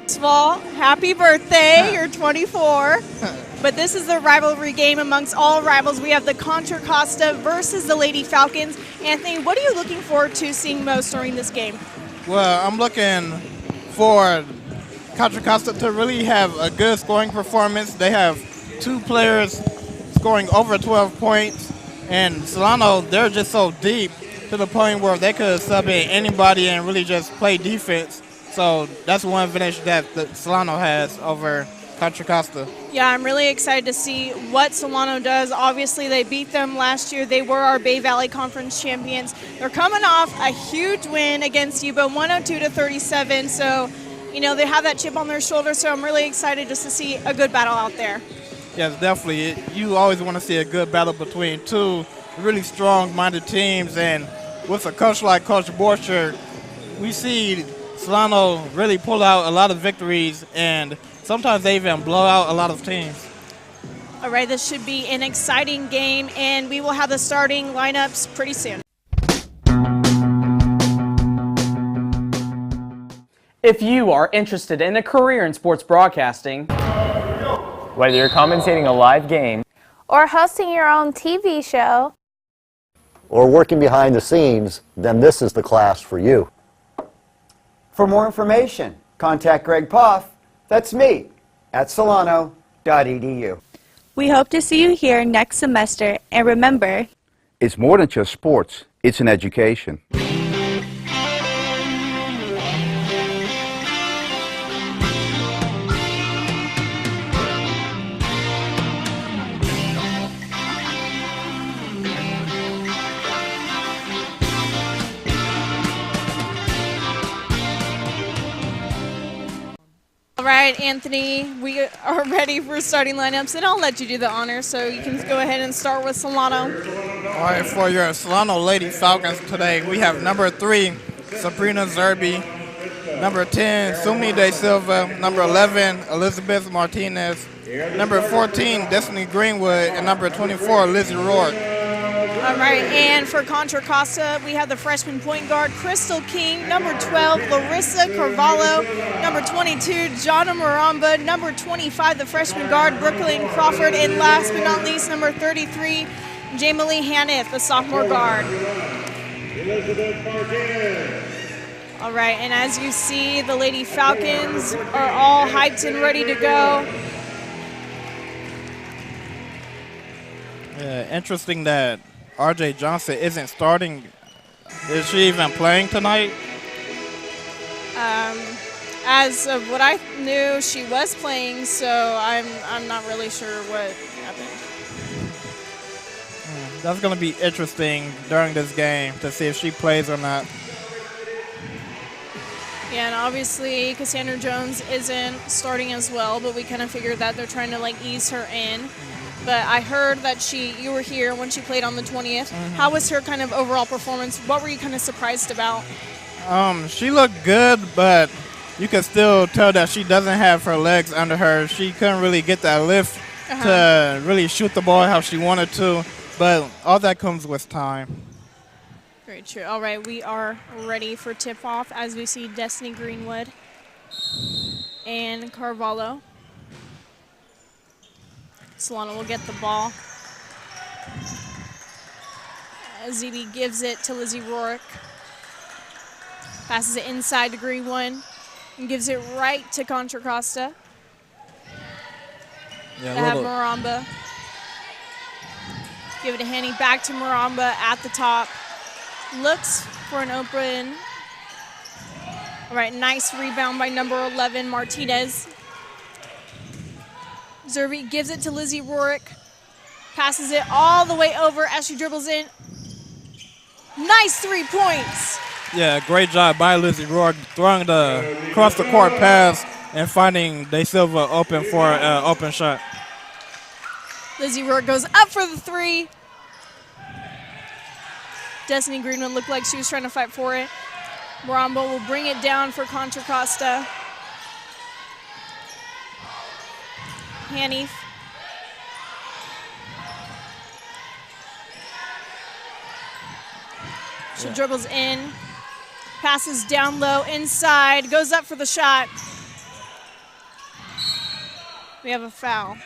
First of all, happy birthday, you're 24. But this is the rivalry game amongst all rivals. We have the Contra Costa versus the Lady Falcons. Anthony, what are you looking forward to seeing most during this game? Well, I'm looking for Contra Costa to really have a good scoring performance. They have two players scoring over 12 points, and Solano, they're just so deep to the point where they could sub in anybody and really just play defense. So that's one advantage that Solano has over Contra Costa. Yeah, I'm really excited to see what Solano does. Obviously, they beat them last year. They were our Bay Valley Conference champions. They're coming off a huge win against Yuba, 102-37. So, you know, they have that chip on their shoulder. So I'm really excited just to see a good battle out there. Yes, definitely. You always want to see a good battle between two really strong-minded teams. And with a coach like Coach Borcher, we see Solano really pull out a lot of victories, and sometimes they even blow out a lot of teams. All right, this should be an exciting game, and we will have the starting lineups pretty soon. If you are interested in a career in sports broadcasting, whether you're commentating a live game or hosting your own TV show, or working behind the scenes, then this is the class for you. For more information, contact Greg Poff, that's me, at solano.edu. We hope to see you here next semester, and remember, it's more than just sports, it's an education. All right, Anthony, we are ready for starting lineups, and I'll let you do the honors, so you can go ahead and start with Solano. All right, for your Solano Lady Falcons today, we have number 3, Sabrina Zerby, number 10, Sumi De Silva, number 11, Elizabeth Martinez, number 14, Destiny Greenwood, and number 24, Lizzie Rourke. All right, and for Contra Costa, we have the freshman point guard, Crystal King, number 12, Larissa Carvalho, number 22, Jonna Maramba, number 25, the freshman guard, Brooklyn Crawford, and last but not least, number 33, Jamalee Hanneth, the sophomore guard. All right, and as you see, the Lady Falcons are all hyped and ready to go. Yeah, interesting that RJ Johnson isn't starting. Is she even playing tonight? As of what I knew, she was playing, so I'm not really sure what happened. That's going to be interesting during this game to see if she plays or not. Yeah, and obviously Cassandra Jones isn't starting as well, but we kind of figured that they're trying to like ease her in. But I heard that you were here when she played on the 20th. How was her kind of overall performance? What were you kind of surprised about? She looked good, but you can still tell that she doesn't have her legs under her. She couldn't really get that lift to really shoot the ball how she wanted to. But all that comes with time. Very true. All right, we are ready for tip-off as we see Destiny Greenwood and Carvalho. Solano will get the ball. ZB gives it to Lizzie Rourke. Passes it inside to Greenwood and gives it right to Contra Costa. Yeah, they have Maramba. Give it to Hanny, back to Maramba at the top. Looks for an open. All right, nice rebound by number 11, Martinez. Zerby gives it to Lizzie Rourke. Passes it all the way over as she dribbles in. Nice 3 points. Yeah, great job by Lizzie Rourke throwing the cross-the-court pass and finding De Silva open for an open shot. Lizzie Rourke goes up for the 3. Destiny Greenwood looked like she was trying to fight for it. Maramba will bring it down for Contra Costa. Hanif. She dribbles in, passes down low, inside, goes up for the shot. We have a foul.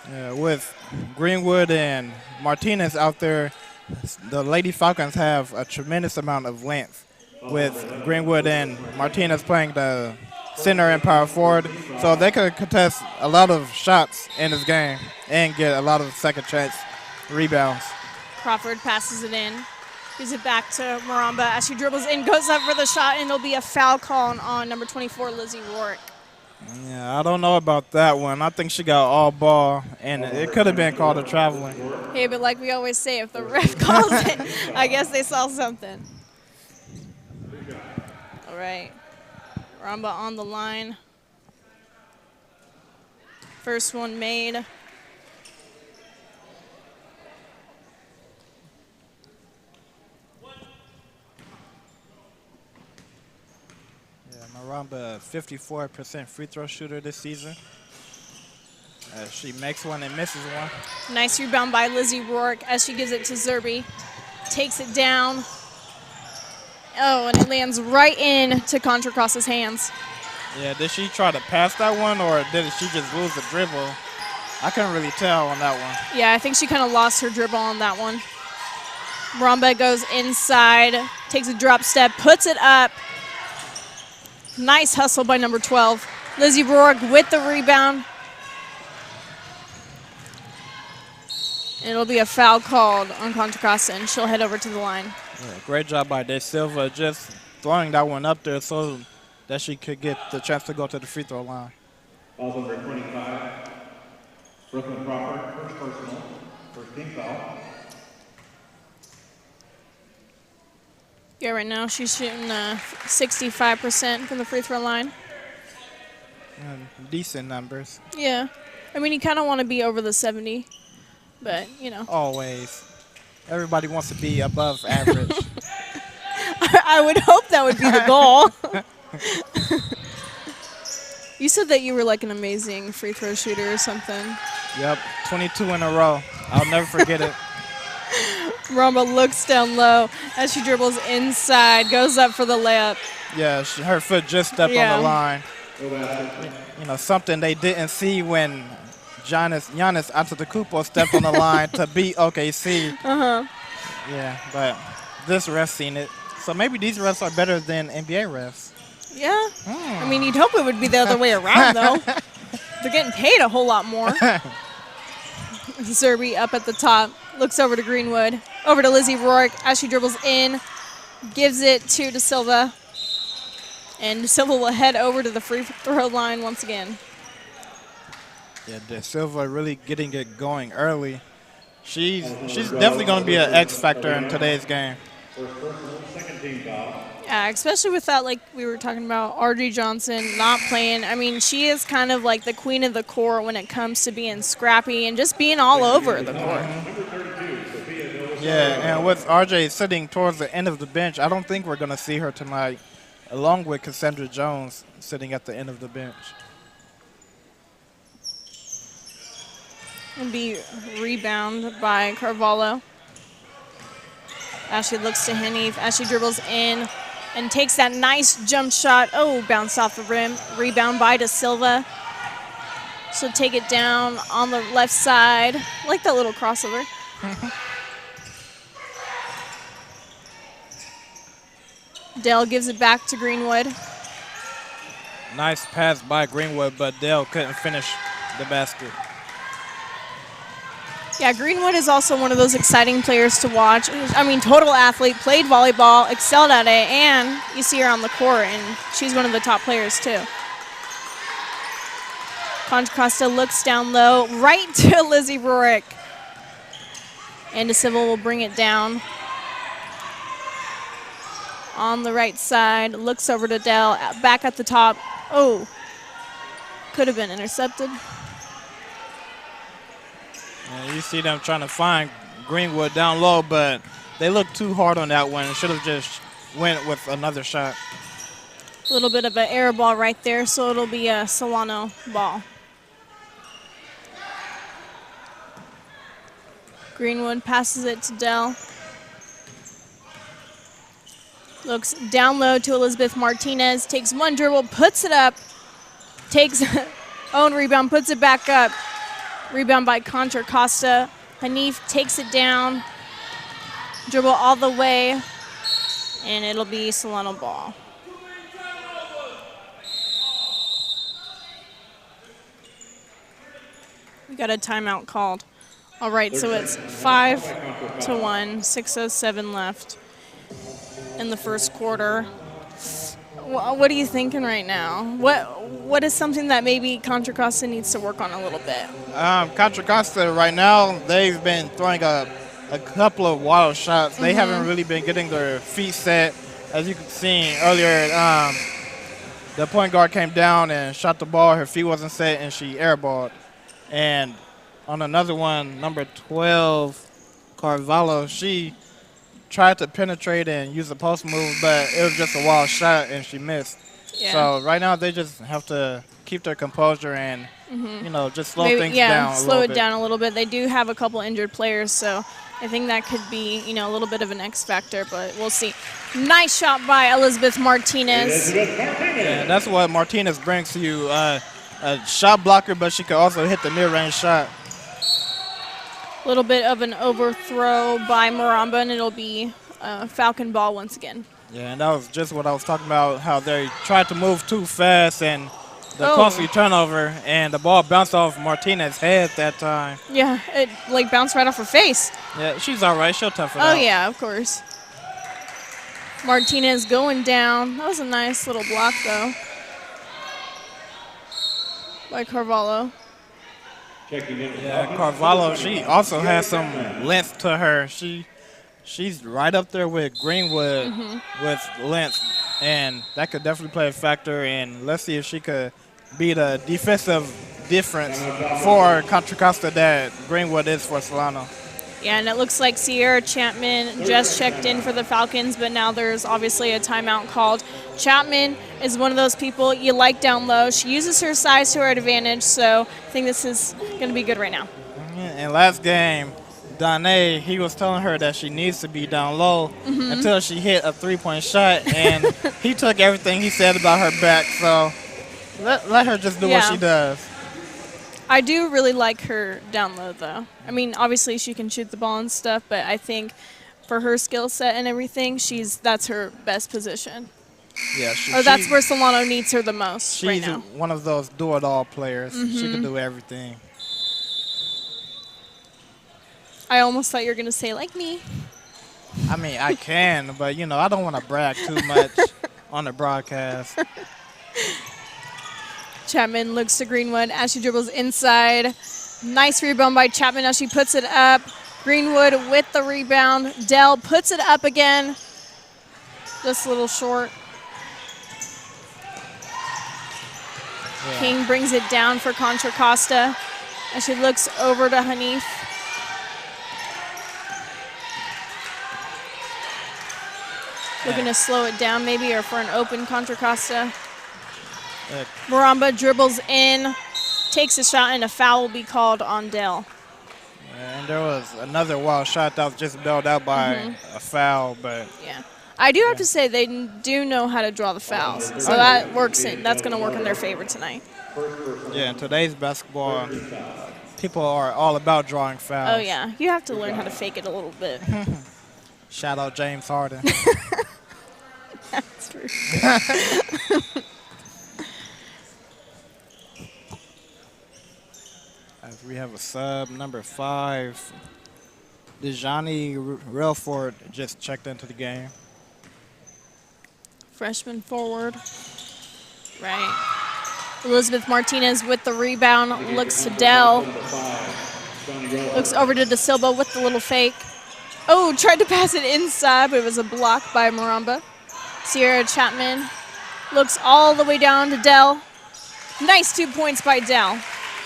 Yeah, with Greenwood and Martinez out there, the Lady Falcons have a tremendous amount of length, with Greenwood and Martinez playing the center and power forward, so they could contest a lot of shots in this game and get a lot of second chance rebounds. Crawford passes it in, gives it back to Maramba as she dribbles in, goes up for the shot, and it'll be a foul call on number 24, Lizzie Rourke. Yeah, I don't know about that one. I think she got all ball, and it could have been called a traveling. Hey, but like we always say, if the ref calls it, I guess they saw something. All right. Maramba on the line. First one made. Yeah, Maramba, 54% free throw shooter this season. She makes one and misses one. Nice rebound by Lizzie Rourke as she gives it to Zerby. Takes it down. Oh, and it lands right into Contra Costa's hands. Yeah, did she try to pass that one, or did she just lose the dribble? I couldn't really tell on that one. Yeah, I think she kind of lost her dribble on that one. Maramba goes inside, takes a drop step, puts it up. Nice hustle by number 12. Lizzie Rourke with the rebound. And it'll be a foul called on Contra Costa, and she'll head over to the line. Yeah, great job by De Silva, just throwing that one up there so that she could get the chance to go to the free throw line. Ball's number 25, Brooklyn Crawford, first personal, first team foul. Yeah, right now she's shooting 65% from the free throw line. Decent numbers. Yeah. I mean, you kind of want to be over the 70, but, you know. Always. Everybody wants to be above average. I would hope that would be the goal. You said that you were like an amazing free throw shooter or something. Yep, 22 in a row. I'll never forget it. Maramba looks down low as she dribbles inside, goes up for the layup. Yeah, her foot just stepped on the line. You know, something they didn't see when Giannis Antetokounmpo stepped on the line to beat OKC. Yeah, but this ref seen it. So maybe these refs are better than NBA refs. Yeah. I mean, you'd hope it would be the other way around, though. They're getting paid a whole lot more. Zerby up at the top, looks over to Greenwood, over to Lizzie Rourke as she dribbles in, gives it to De Silva. And De Silva will head over to the free throw line once again. Yeah, De Silva really getting it going early. She's definitely going to be an X factor in today's game. Yeah, especially with that, like we were talking about, R.J. Johnson not playing. I mean, she is kind of like the queen of the court when it comes to being scrappy and just being all over the court. Yeah, and with R.J. sitting towards the end of the bench, I don't think we're going to see her tonight, along with Cassandra Jones sitting at the end of the bench. It'll be rebound by Carvalho. Ashley looks to Hanif as she dribbles in and takes that nice jump shot. Oh, bounced off the rim. Rebound by De Silva. She'll take it down on the left side. I like that little crossover. Dale gives it back to Greenwood. Nice pass by Greenwood, but Dale couldn't finish the basket. Yeah, Greenwood is also one of those exciting players to watch. I mean, total athlete, played volleyball, excelled at it, and you see her on the court, and she's one of the top players too. Contra Costa looks down low, right to Lizzie Rourke. And De Silva will bring it down. On the right side, looks over to Dell, back at the top. Oh, could have been intercepted. And you see them trying to find Greenwood down low, but they look too hard on that one. Should have just went with another shot. A little bit of an air ball right there, so it'll be a Solano ball. Greenwood passes it to Dell. Looks down low to Elizabeth Martinez. Takes one dribble, puts it up. Takes own rebound, puts it back up. Rebound by Contra Costa. Hanif takes it down. Dribble all the way. And it'll be Solano ball. We got a timeout called. All right, so it's 5-1, 6:07 left in the first quarter. What are you thinking right now? What is something that maybe Contra Costa needs to work on a little bit? Contra Costa right now, they've been throwing a couple of wild shots. They haven't really been getting their feet set. As you can see earlier, the point guard came down and shot the ball. Her feet wasn't set, and she airballed. And on another one, number 12, Carvalho, she tried to penetrate and use a post move, but it was just a wild shot, and she missed. Yeah. So right now they just have to keep their composure and, you know, just slow things down a little bit. Slow it down a little bit. They do have a couple injured players, so I think that could be, you know, a little bit of an X factor, but we'll see. Nice shot by Elizabeth Martinez. Yeah, that's what Martinez brings to you. A shot blocker, but she could also hit the mid-range shot. A little bit of an overthrow by Maramba, and it'll be Falcon ball once again. Yeah, and that was just what I was talking about, how they tried to move too fast and the costly turnover, and the ball bounced off Martinez's head that time. Yeah, it like bounced right off her face. Yeah, she's all right. She'll tough it out. Oh, yeah, of course. Martinez going down. That was a nice little block, though, by Carvalho. Yeah, Carvalho, she also has some length to her. She's right up there with Greenwood with length, and that could definitely play a factor. And let's see if she could be the defensive difference for Contra Costa that Greenwood is for Solano. Yeah, and it looks like Sierra Chapman just checked in for the Falcons, but now there's obviously a timeout called. Chapman is one of those people you like down low. She uses her size to her advantage, so I think this is going to be good right now. And last game, Danae, he was telling her that she needs to be down low until she hit a three-point shot, and he took everything he said about her back, so let her just do what she does. I do really like her down low, though. I mean, obviously she can shoot the ball and stuff, but I think for her skill set and everything, that's her best position. Yeah, that's where Solano needs her the most right now. She's one of those do-it-all players. She can do everything. I almost thought you were going to say, like me. I mean, I can, but, you know, I don't want to brag too much on the broadcast. Chapman looks to Greenwood as she dribbles inside. Nice rebound by Chapman as she puts it up. Greenwood with the rebound. Dell puts it up again. Just a little short. Yeah. King brings it down for Contra Costa as she looks over to Hanif. Looking to slow it down maybe, or for an open Contra Costa. Maramba dribbles in, takes a shot, and a foul will be called on Dell. And there was another wild shot that was just bailed out by a foul, but yeah, I do have to say they do know how to draw the fouls, so that works in. That's going to work in their favor tonight. Yeah, in today's basketball, people are all about drawing fouls. Oh yeah, you have to learn how to fake it a little bit. Shout out James Harden. That's true. As we have a sub, number 5, Dejani Relford just checked into the game. Freshman forward. Right. Elizabeth Martinez with the rebound, looks to Dell. Looks over to De Silva with the little fake. Oh, tried to pass it inside, but it was a block by Maramba. Sierra Chapman looks all the way down to Dell. Nice 2 points by Dell.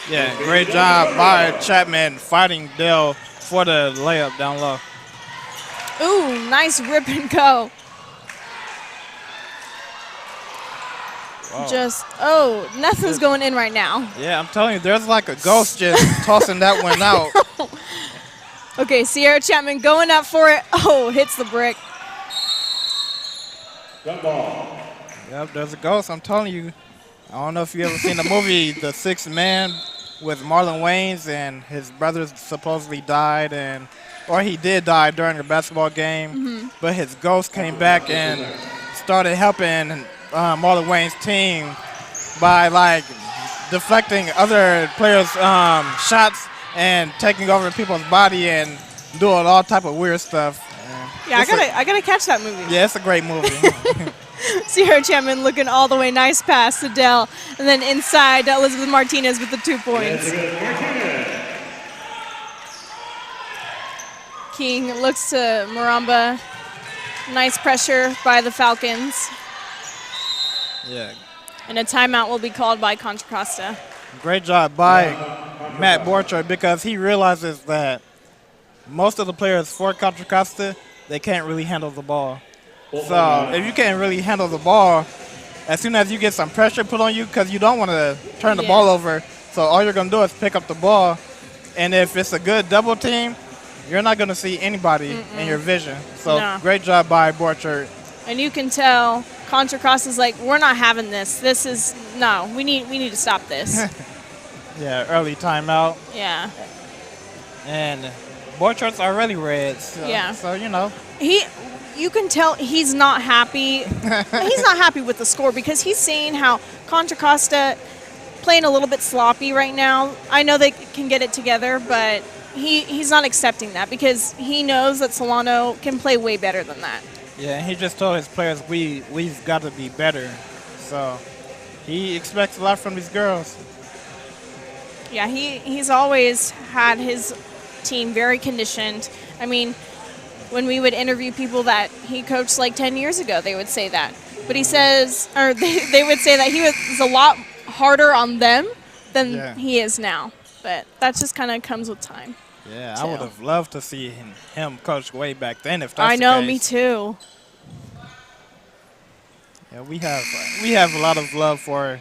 Yeah, great job by Chapman fighting Dell for the layup down low. Ooh, nice rip and go. Whoa. Nothing's going in right now. Yeah, I'm telling you, there's like a ghost just tossing that one out. Okay, Sierra Chapman going up for it. Oh, hits the brick. Gun ball. Yep, there's a ghost. I'm telling you. I don't know if you ever seen the movie The Sixth Man with Marlon Wayans, and his brother supposedly died, or he did die during a basketball game, but his ghost came back and started helping Marlon Wayans' team by like deflecting other players' shots and taking over people's body and doing all type of weird stuff. Yeah, I gotta catch that movie. Yeah, it's a great movie. Sierra Chapman looking all the way, nice pass to Dell, and then inside Elizabeth Martinez with the 2 points. King looks to Maramba, nice pressure by the Falcons, Yeah, and a timeout will be called by Contra Costa. great job by Matt Borchard, because he realizes that most of the players for Contra Costa, they can't really handle the ball. So if you can't really handle the ball, as soon as you get some pressure put on you, because you don't want to turn the ball over, so all you're going to do is pick up the ball. And if it's a good double team, you're not going to see anybody in your vision. So great job by Borchard. And you can tell Contra Costa's like, we're not having this. This is, no, we need to stop this. Yeah, early timeout. Yeah. And Borchard's already red. So, Yeah. So, you know. You can tell he's not happy. He's not happy with the score, because he's saying how Contra Costa playing a little bit sloppy right now. I know they can get it together, but he's not accepting that, because he knows that Solano can play way better than that. Yeah, and he just told his players we've got to be better. So he expects a lot from these girls. Yeah, he's always had his team very conditioned. I mean, when we would interview people that he coached like 10 years ago, they would say that. But he says, or they would say that he was a lot harder on them than he is now. But that just kind of comes with time. Yeah, too. I would have loved to see him coach way back then, if that's I know, the case. me too. Yeah, we have a lot of love for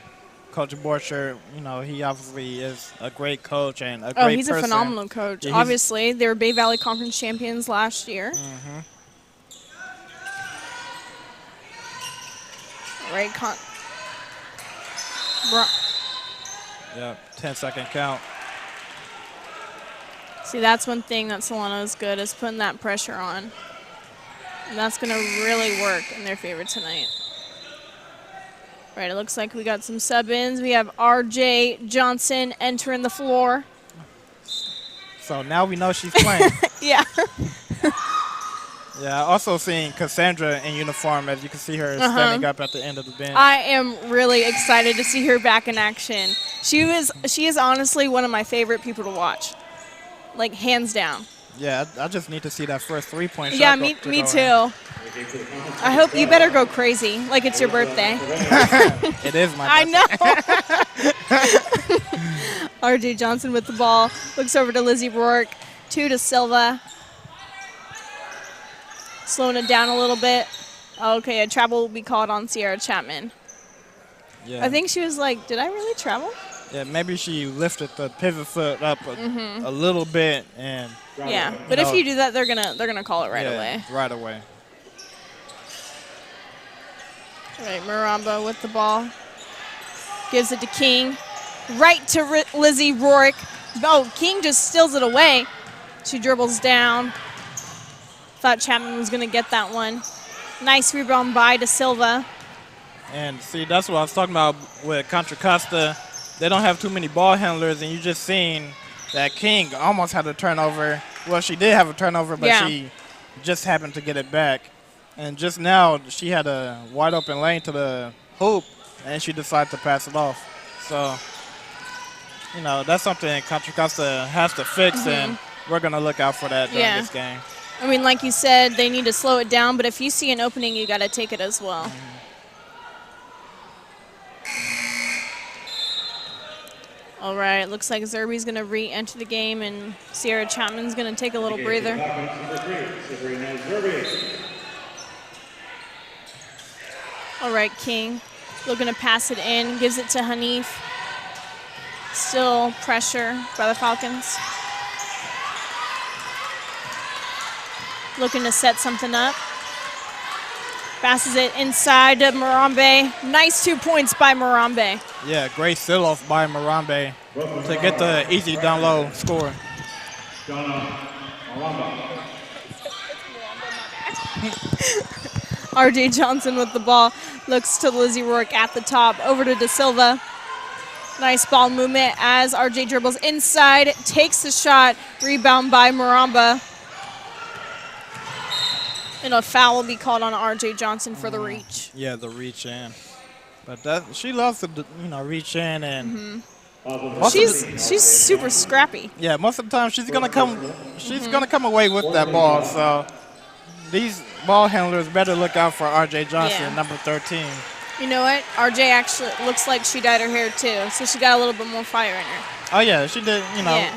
Coach Borchard. You know, he obviously is a great coach and a great person. He's a phenomenal coach. Yeah, Obviously, they were Bay Valley Conference champions last year. Right, Yep, 10-second count. See, that's one thing that Solano is good, is putting that pressure on. And that's going to really work in their favor tonight. Right, it looks like we got some sub-ins. We have R.J. Johnson entering the floor. So now we know she's playing. Yeah. Yeah, also seeing Cassandra in uniform, as you can see her standing up at the end of the bench. I am really excited to see her back in action. She is honestly one of my favorite people to watch. Like, hands down. Yeah, I just need to see that first three-point shot. Yeah, me too. I hope you better go crazy, like it's your birthday. It is my birthday. I know. R.J. Johnson with the ball. Looks over to Lizzie Rourke. 2 to Silva. Slowing it down a little bit. Okay, a travel will be called on Sierra Chapman. Yeah. I think she was like, did I really travel? Yeah, maybe she lifted the pivot foot up a little bit, and yeah. But if you do that, they're gonna call it right away. Right away. All right, Maramba with the ball. Gives it to King. Right to Lizzie Rourke. Oh, King just steals it away. She dribbles down. Thought Chapman was going to get that one. Nice rebound by to Silva. And see, that's what I was talking about with Contra Costa. They don't have too many ball handlers, and you just seen that King almost had a turnover. Well, she did have a turnover, but she just happened to get it back. And just now, she had a wide open lane to the hoop, and she decided to pass it off. So, you know, that's something Contra Costa has to fix, and we're going to look out for that during this game. I mean, like you said, they need to slow it down, but if you see an opening, you got to take it as well. All right, looks like Zerby's going to re-enter the game, and Sierra Chapman's going to take a little breather. All right, King looking to pass it in, gives it to Hanif. Still pressure by the Falcons. Looking to set something up. Passes it inside to Morambe. Nice 2 points by Morambe. Yeah, great seal-off by Morambe to get the easy down low score. RJ Johnson with the ball. Looks to Lizzie Rourke at the top. Over to Da Silva. Nice ball movement as RJ dribbles inside. Takes the shot. Rebound by Morambe. And a foul will be called on RJ Johnson for the reach. Yeah, the reach in. But she loves to, reach in and. She's super scrappy. Yeah, most of the time she's gonna come away with that ball. So these ball handlers better look out for RJ Johnson, number 13. You know what? RJ actually looks like she dyed her hair too, so she got a little bit more fire in her. Oh yeah, she did.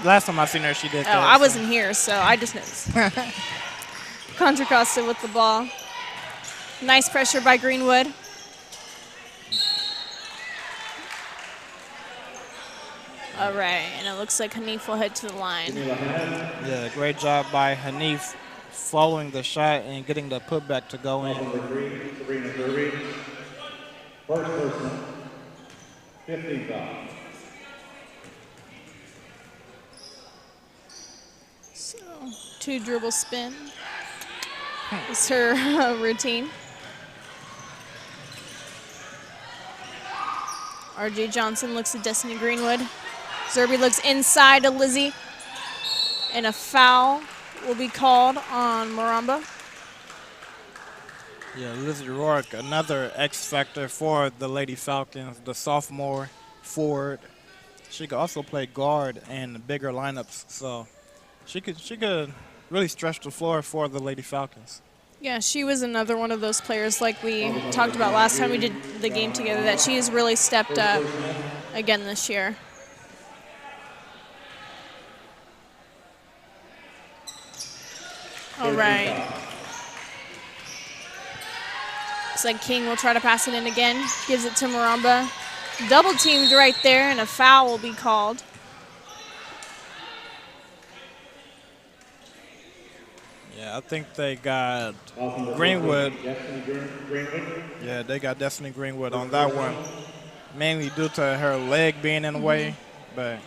Last time I seen her, she did. Oh, I wasn't here, so I just noticed. Contra Costa with the ball. Nice pressure by Greenwood. All right, and it looks like Hanif will head to the line. Yeah, great job by Hanif following the shot and getting the putback to go in. First personal, 15 foul. So, 2 dribble spin. It's her routine. RJ Johnson looks at Destiny Greenwood. Zerby looks inside to Lizzie. And a foul will be called on Morambe. Yeah, Lizzie Rourke, another X factor for the Lady Falcons, the sophomore forward. She could also play guard in bigger lineups, so she could really stretch the floor for the Lady Falcons. Yeah, she was another one of those players like we talked about last time we did the game together that she has really stepped up again this year. All right. Looks like King will try to pass it in again. Gives it to Morambe. Double teamed right there, and a foul will be called. Yeah, I think they got Greenwood. Yeah, they got Destiny Greenwood on that one, mainly due to her leg being in the way. But,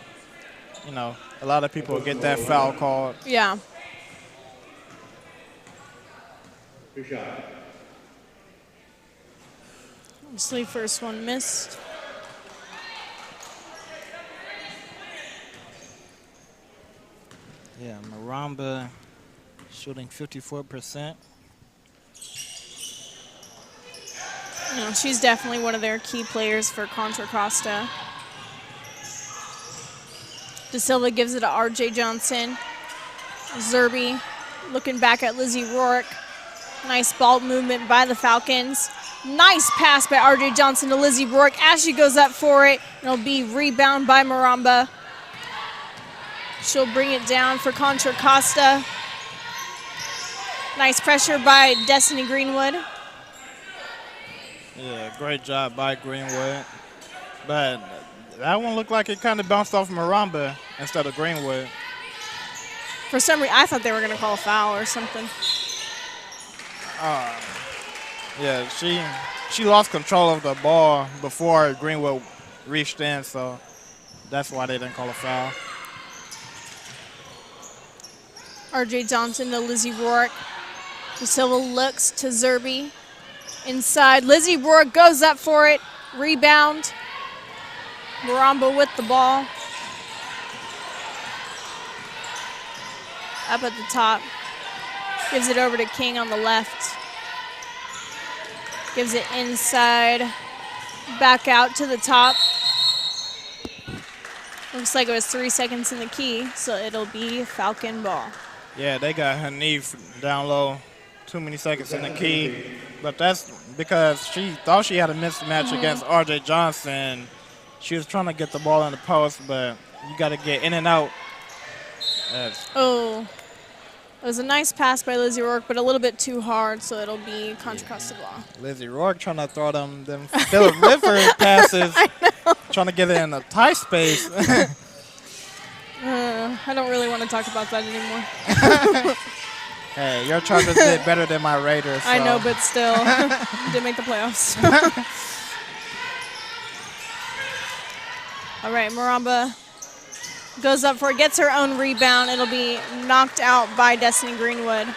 a lot of people get that foul called. Yeah. Good shot. Obviously, first one missed. Yeah, Morambe shooting 54%. She's definitely one of their key players for Contra Costa. Da Silva gives it to RJ Johnson. Zerby looking back at Lizzie Rourke. Nice ball movement by the Falcons. Nice pass by RJ Johnson to Lizzie Rourke as she goes up for it. It'll be rebound by Morambe. She'll bring it down for Contra Costa. Nice pressure by Destiny Greenwood. Yeah, great job by Greenwood. But that one looked like it kind of bounced off Morambe instead of Greenwood. For some reason, I thought they were going to call a foul or something. Yeah, she lost control of the ball before Greenwood reached in, so that's why they didn't call a foul. RJ Johnson to Lizzie Rourke. Da Silva looks to Zerby. Inside, Lizzie Rourke goes up for it. Rebound. Morambe with the ball. Up at the top. Gives it over to King on the left. Gives it inside. Back out to the top. Looks like it was 3 seconds in the key, so it'll be Falcon ball. Yeah, they got Hanif down low. Too many seconds in the key. But that's because she thought she had a mismatch against RJ Johnson. She was trying to get the ball in the post, but you got to get in and out. Oh. It was a nice pass by Lizzie Rourke, but a little bit too hard, so it'll be Contra Costa ball. Lizzie Rourke trying to throw them Phillip Lifford passes, trying to get it in a tight space. I don't really want to talk about that anymore. Hey, your Chargers did better than my Raiders. So. I know, but still, didn't make the playoffs. All right, Maramba goes up for it, gets her own rebound. It'll be knocked out by Destiny Greenwood.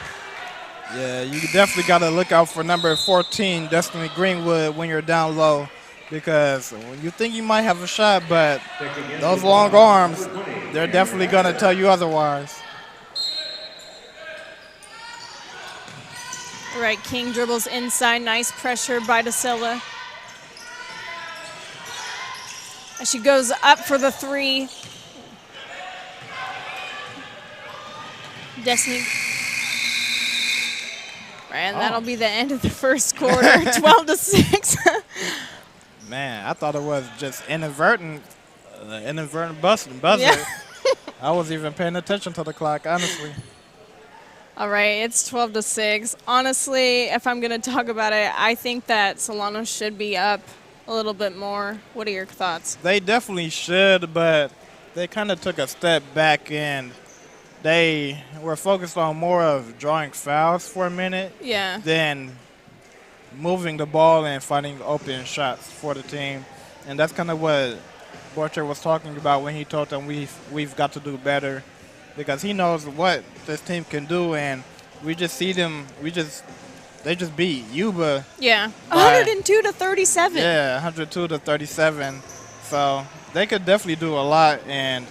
Yeah, you definitely got to look out for number 14, Destiny Greenwood, when you're down low, because when you think you might have a shot, but those long arms, they're definitely going to tell you otherwise. All right, King dribbles inside. Nice pressure by Da Silva. As she goes up for the three. Destiny. And that'll be the end of the first quarter, 12-6. Man, I thought it was just inadvertent buzzer. Yeah. I wasn't even paying attention to the clock, honestly. All right, it's 12-6. Honestly, if I'm going to talk about it, I think that Solano should be up a little bit more. What are your thoughts? They definitely should, but they kind of took a step back and they were focused on more of drawing fouls for a minute than moving the ball and finding open shots for the team. And that's kind of what Borcher was talking about when he told them we've got to do better, because he knows what this team can do, and we just see them. They just beat Yuba. Yeah, 102-37. Yeah, 102-37. So they could definitely do a lot, and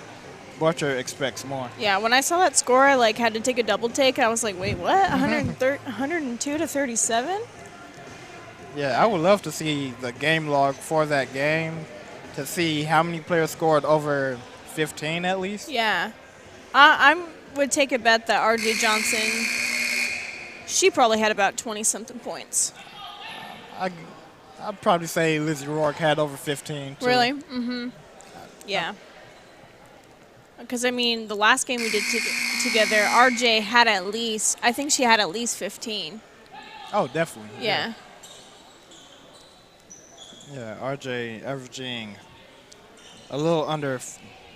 Borcher expects more. Yeah, when I saw that score, I had to take a double take. I was like, wait, what? 102-37? Yeah, I would love to see the game log for that game to see how many players scored over 15 at least. Yeah. I would take a bet that R.J. Johnson, she probably had about 20-something points. I'd probably say Lizzie Rourke had over 15, too. Really? Mm-hmm. Yeah. Because, I mean, the last game we did together, R.J. had at least, I think she had at least 15. Oh, definitely. Yeah. Yeah, R.J. averaging a little under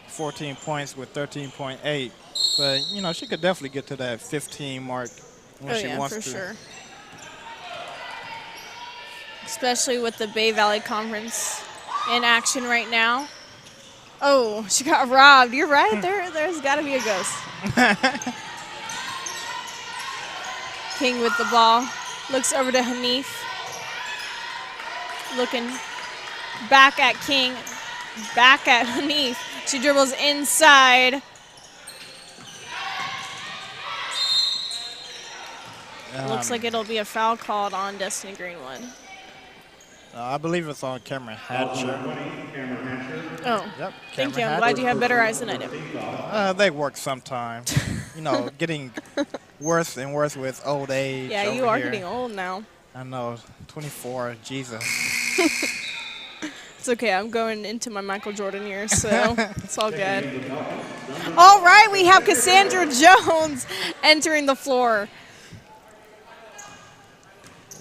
14 points with 13.8. But, she could definitely get to that 15 mark when she wants to. For sure. Especially with the Bay Valley Conference in action right now. Oh, she got robbed. You're right. There's got to be a ghost. King with the ball. Looks over to Hanif. Looking back at King. Back at Hanif. She dribbles inside. Looks like it'll be a foul called on Destiny Greenwood. I believe it's on Cameron Hatcher. Oh, yep, thank you. I'm glad you have better eyes than I do. They work sometimes. Getting worse and worse with old age. Yeah, you are getting old now. I know, 24, Jesus. It's okay, I'm going into my Michael Jordan years, so it's all good. All right, we have Cassandra Jones entering the floor.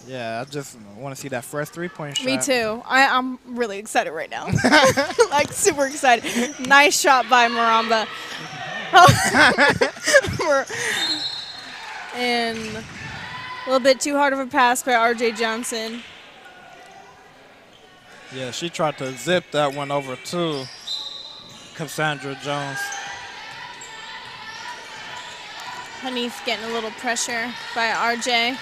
Yeah, I just want to see that first three-point shot. Me too. I'm really excited right now. Super excited. Nice shot by Maramba. And a little bit too hard of a pass by R.J. Johnson. Yeah, she tried to zip that one over to Cassandra Jones. Hanif getting a little pressure by R.J.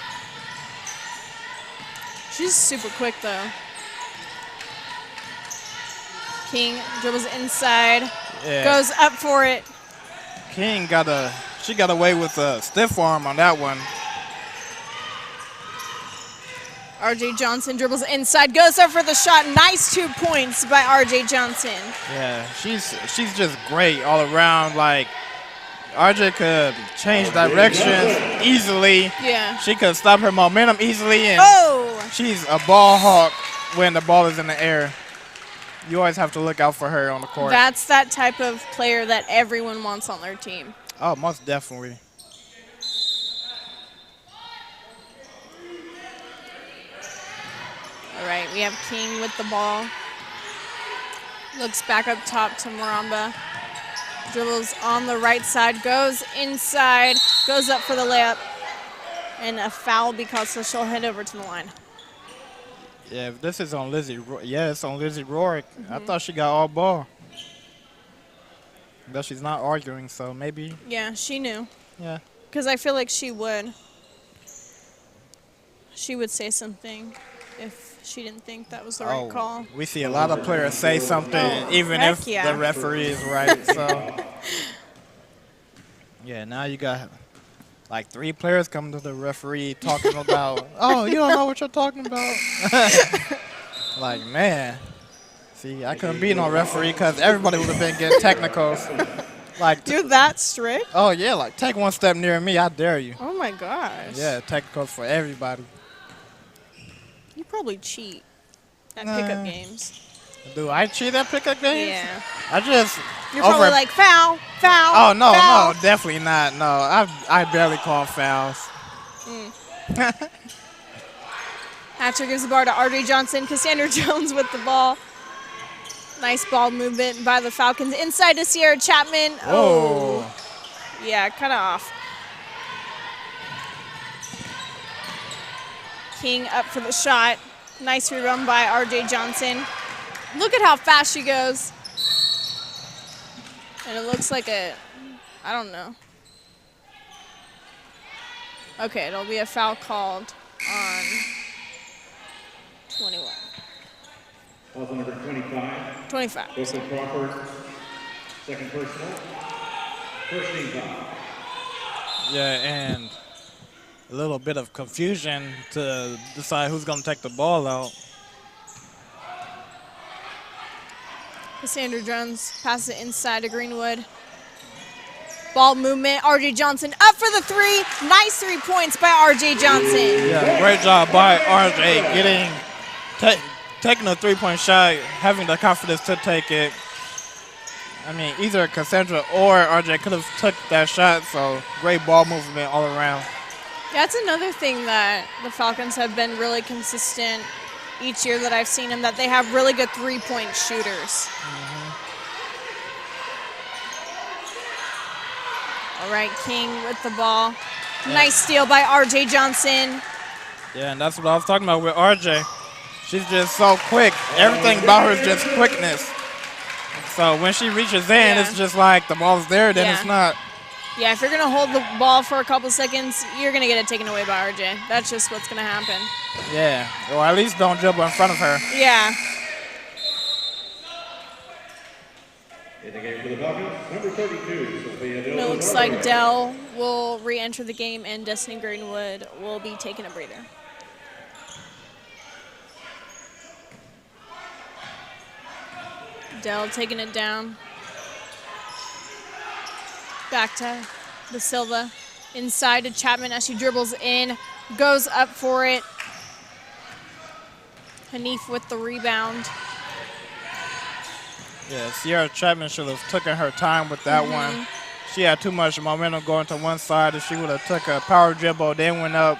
She's super quick, though. King dribbles inside, goes up for it. King got away with a stiff arm on that one. R.J. Johnson dribbles inside, goes up for the shot. Nice 2 points by R.J. Johnson. Yeah, she's just great all around. RJ could change directions easily. Yeah. She could stop her momentum easily, and she's a ball hawk when the ball is in the air. You always have to look out for her on the court. That's that type of player that everyone wants on their team. Oh, most definitely. All right, we have King with the ball. Looks back up top to Maramba. Dribbles on the right side, goes inside, goes up for the layup. And a foul because she'll head over to the line. Yeah, if this is on Lizzie, it's on Lizzie Rourke. I thought she got all ball. But she's not arguing, so maybe. Yeah, she knew. Yeah. Because I feel like she would. She would say something if she didn't think that was the right call. We see a lot of players say something, even if the referee is right. So, yeah, now you got like 3 players coming to the referee talking about, oh, you don't know what you're talking about. Like, man. See, I couldn't be no referee because everybody would have been getting technicals. Like, you're that strict? Oh, yeah, like take one step near me, I dare you. Oh, my gosh. Yeah, technicals for everybody. You probably cheat at pickup games. Do I cheat at pickup games? Yeah. You're probably like, foul, foul. Oh, no, foul. no, definitely not. No, I barely call fouls. Hatcher gives the bar to R.J. Johnson. Cassandra Jones with the ball. Nice ball movement by the Falcons. Inside to Sierra Chapman. Oh. Yeah, kind of off. King up for the shot. Nice rerun by R.J. Johnson. Look at how fast she goes. And it looks like I don't know. Okay, it'll be a foul called on 21. Also number 25. 25. Brooklyn Crawford, second personal. First team foul. Yeah, and a little bit of confusion to decide who's going to take the ball out. Cassandra Jones passes it inside to Greenwood. Ball movement, R.J. Johnson up for the 3. Nice 3 points by R.J. Johnson. Yeah, great job by R.J. taking a 3-point shot, having the confidence to take it. I mean, either Cassandra or R.J. could have took that shot, so great ball movement all around. That's another thing that the Falcons have been really consistent each year that I've seen them, that they have really good 3-point shooters. All right, King with the ball. Yeah. Nice steal by R.J. Johnson. Yeah, and that's what I was talking about with R.J. She's just so quick. Everything about her is just quickness. So when she reaches in, it's just like the ball's there, then it's not. Yeah, if you're going to hold the ball for a couple seconds, you're going to get it taken away by R.J. That's just what's going to happen. Yeah, or at least don't dribble in front of her. Yeah. In the game for the Falcons, number 32, Sophia Dillon. It looks like Dell will re-enter the game, and Destiny Greenwood will be taking a breather. Dell taking it down. Back to the Silva. Inside to Chapman as she dribbles in. Goes up for it. Hanif with the rebound. Yeah, Sierra Chapman should have taken her time with that one. She had too much momentum going to one side. If she would have took a power dribble, then went up,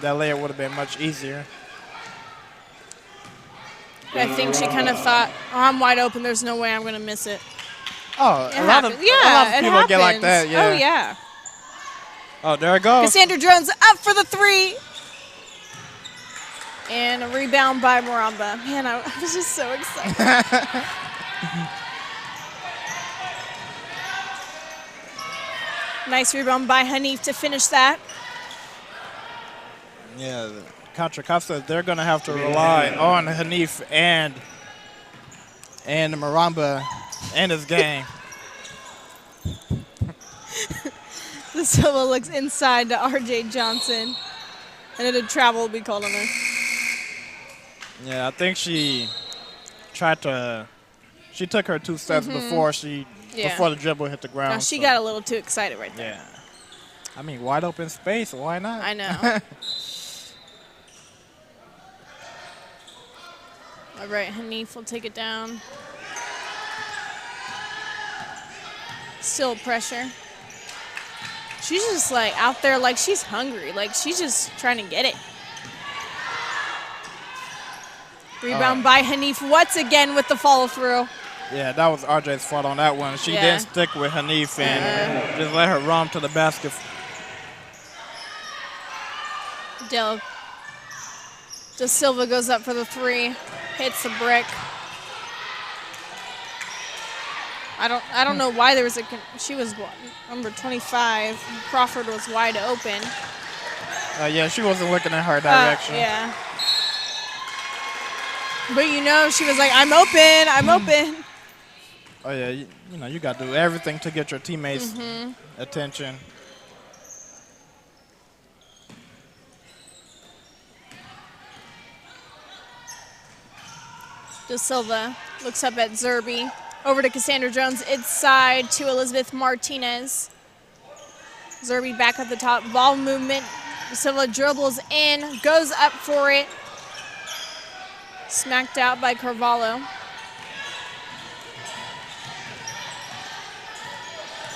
that layup would have been much easier. I think she kind of thought, oh, I'm wide open. There's no way I'm going to miss it. Oh, a lot of people get like that, yeah. Oh, yeah. Oh, there it goes. Cassandra Jones up for the 3. And a rebound by Maramba. Man, I was just so excited. Nice rebound by Hanif to finish that. Yeah, Contra Costa, they're going to have to rely on Hanif and Maramba in this game. The Silva looks inside to R.J. Johnson. And a travel will be called on her. Yeah, I think she tried to, she took her 2 steps before the dribble hit the ground. Now she got a little too excited right there. Yeah. I mean, wide open space, why not? I know. All right, Hanif will take it down. Still pressure. She's just like out there like she's hungry. Like she's just trying to get it. Rebound by Hanif once again with the follow through. Yeah, that was RJ's fault on that one. She didn't stick with Hanif and just let her run to the basket. De Silva goes up for the 3, hits the brick. I don't know why there was she was number 25. Crawford was wide open. Yeah, she wasn't looking in her direction. Yeah. But she was like, I'm open, I'm open. Oh yeah, you got to do everything to get your teammates' attention. De Silva looks up at Zerby. Over to Cassandra Jones, inside to Elizabeth Martinez. Zerby back at the top, ball movement. De Silva dribbles in, goes up for it. Smacked out by Carvalho.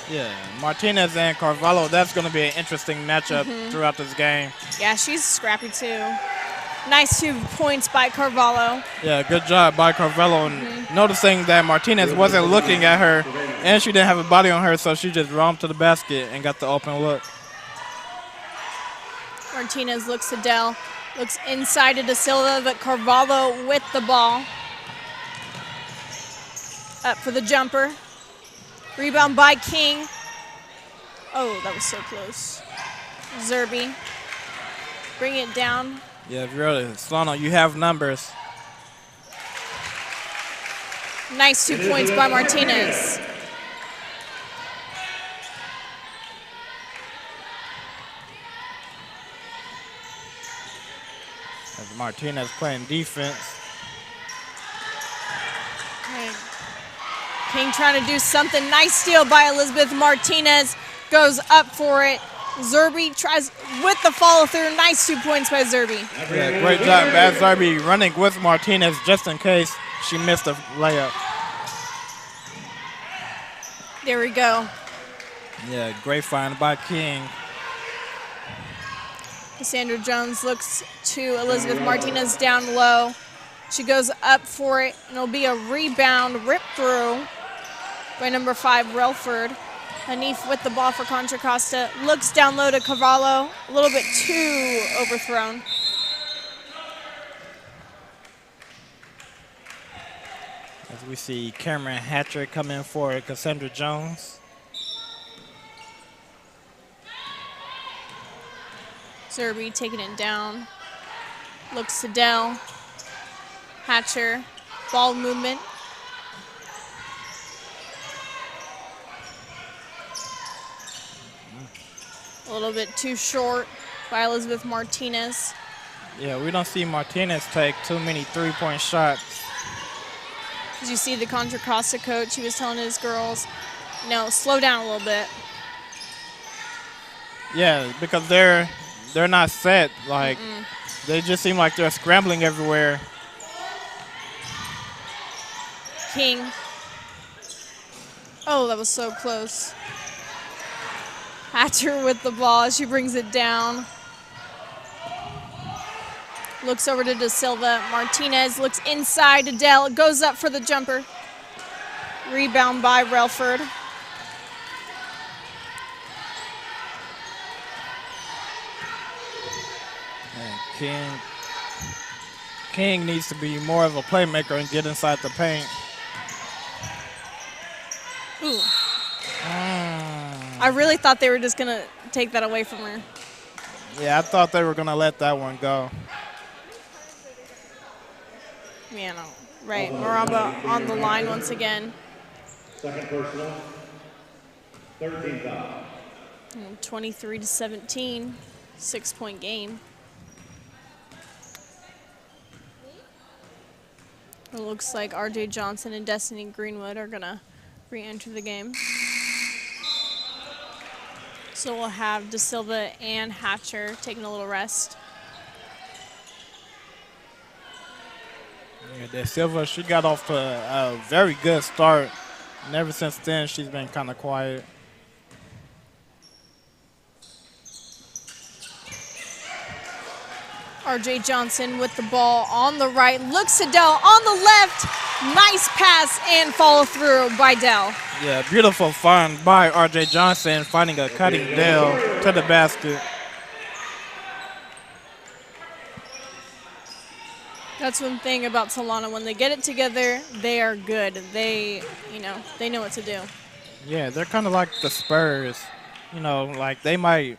Yeah, Martinez and Carvalho, that's going to be an interesting matchup throughout this game. Yeah, she's scrappy too. Nice 2 points by Carvalho. Yeah, good job by Carvalho. Noticing that Martinez wasn't looking at her, and she didn't have a body on her, so she just romped to the basket and got the open look. Martinez looks to Dell, looks inside to De Silva, but Carvalho with the ball. Up for the jumper. Rebound by King. Oh, that was so close. Zerby. Bring it down. Yeah, really, Solano, you have numbers. Nice 2 points by Martinez. As Martinez playing defense. King trying to do something. Nice steal by Elizabeth Martinez. Goes up for it. Zerby tries with the follow through. Nice 2 points by Zerby. Yeah, great job by Zerby running with Martinez just in case she missed a layup. There we go. Yeah, great find by King. Cassandra Jones looks to Elizabeth Martinez down low. She goes up for it, and it'll be a rebound rip through by number 5, Relford. Hanif with the ball for Contra Costa. Looks down low to Carvalho. A little bit too overthrown. As we see Cameron Hatcher come in for Cassandra Jones. Zerby taking it down. Looks to Dell. Hatcher. Ball movement. A little bit too short by Elizabeth Martinez. Yeah, we don't see Martinez take too many three-point shots. As you see the Contra Costa coach, he was telling his girls, slow down a little bit. Yeah, because they're not set. Like, they just seem like they're scrambling everywhere. King. Oh, that was so close. Hatcher with the ball. She brings it down. Looks over to De Silva. Martinez looks inside to Dell. Goes up for the jumper. Rebound by Relford. And King needs to be more of a playmaker and get inside the paint. Ooh. I really thought they were just going to take that away from her. Yeah, I thought they were going to let that one go. Right. Maramba on the line once again. Second personal, 13 foul. 23-17, 6-point game. It looks like RJ Johnson and Destiny Greenwood are going to re-enter the game. So we'll have De Silva and Hatcher taking a little rest. Yeah, De Silva, she got off to a very good start. And ever since then, she's been kind of quiet. RJ Johnson with the ball on the right. Looks to Dell on the left. Nice pass and follow through by Dell. Yeah, beautiful find by RJ Johnson, finding a cutting Dell to the basket. That's one thing about Solano. When they get it together, they are good. They know what to do. Yeah, they're kind of like the Spurs. Like they might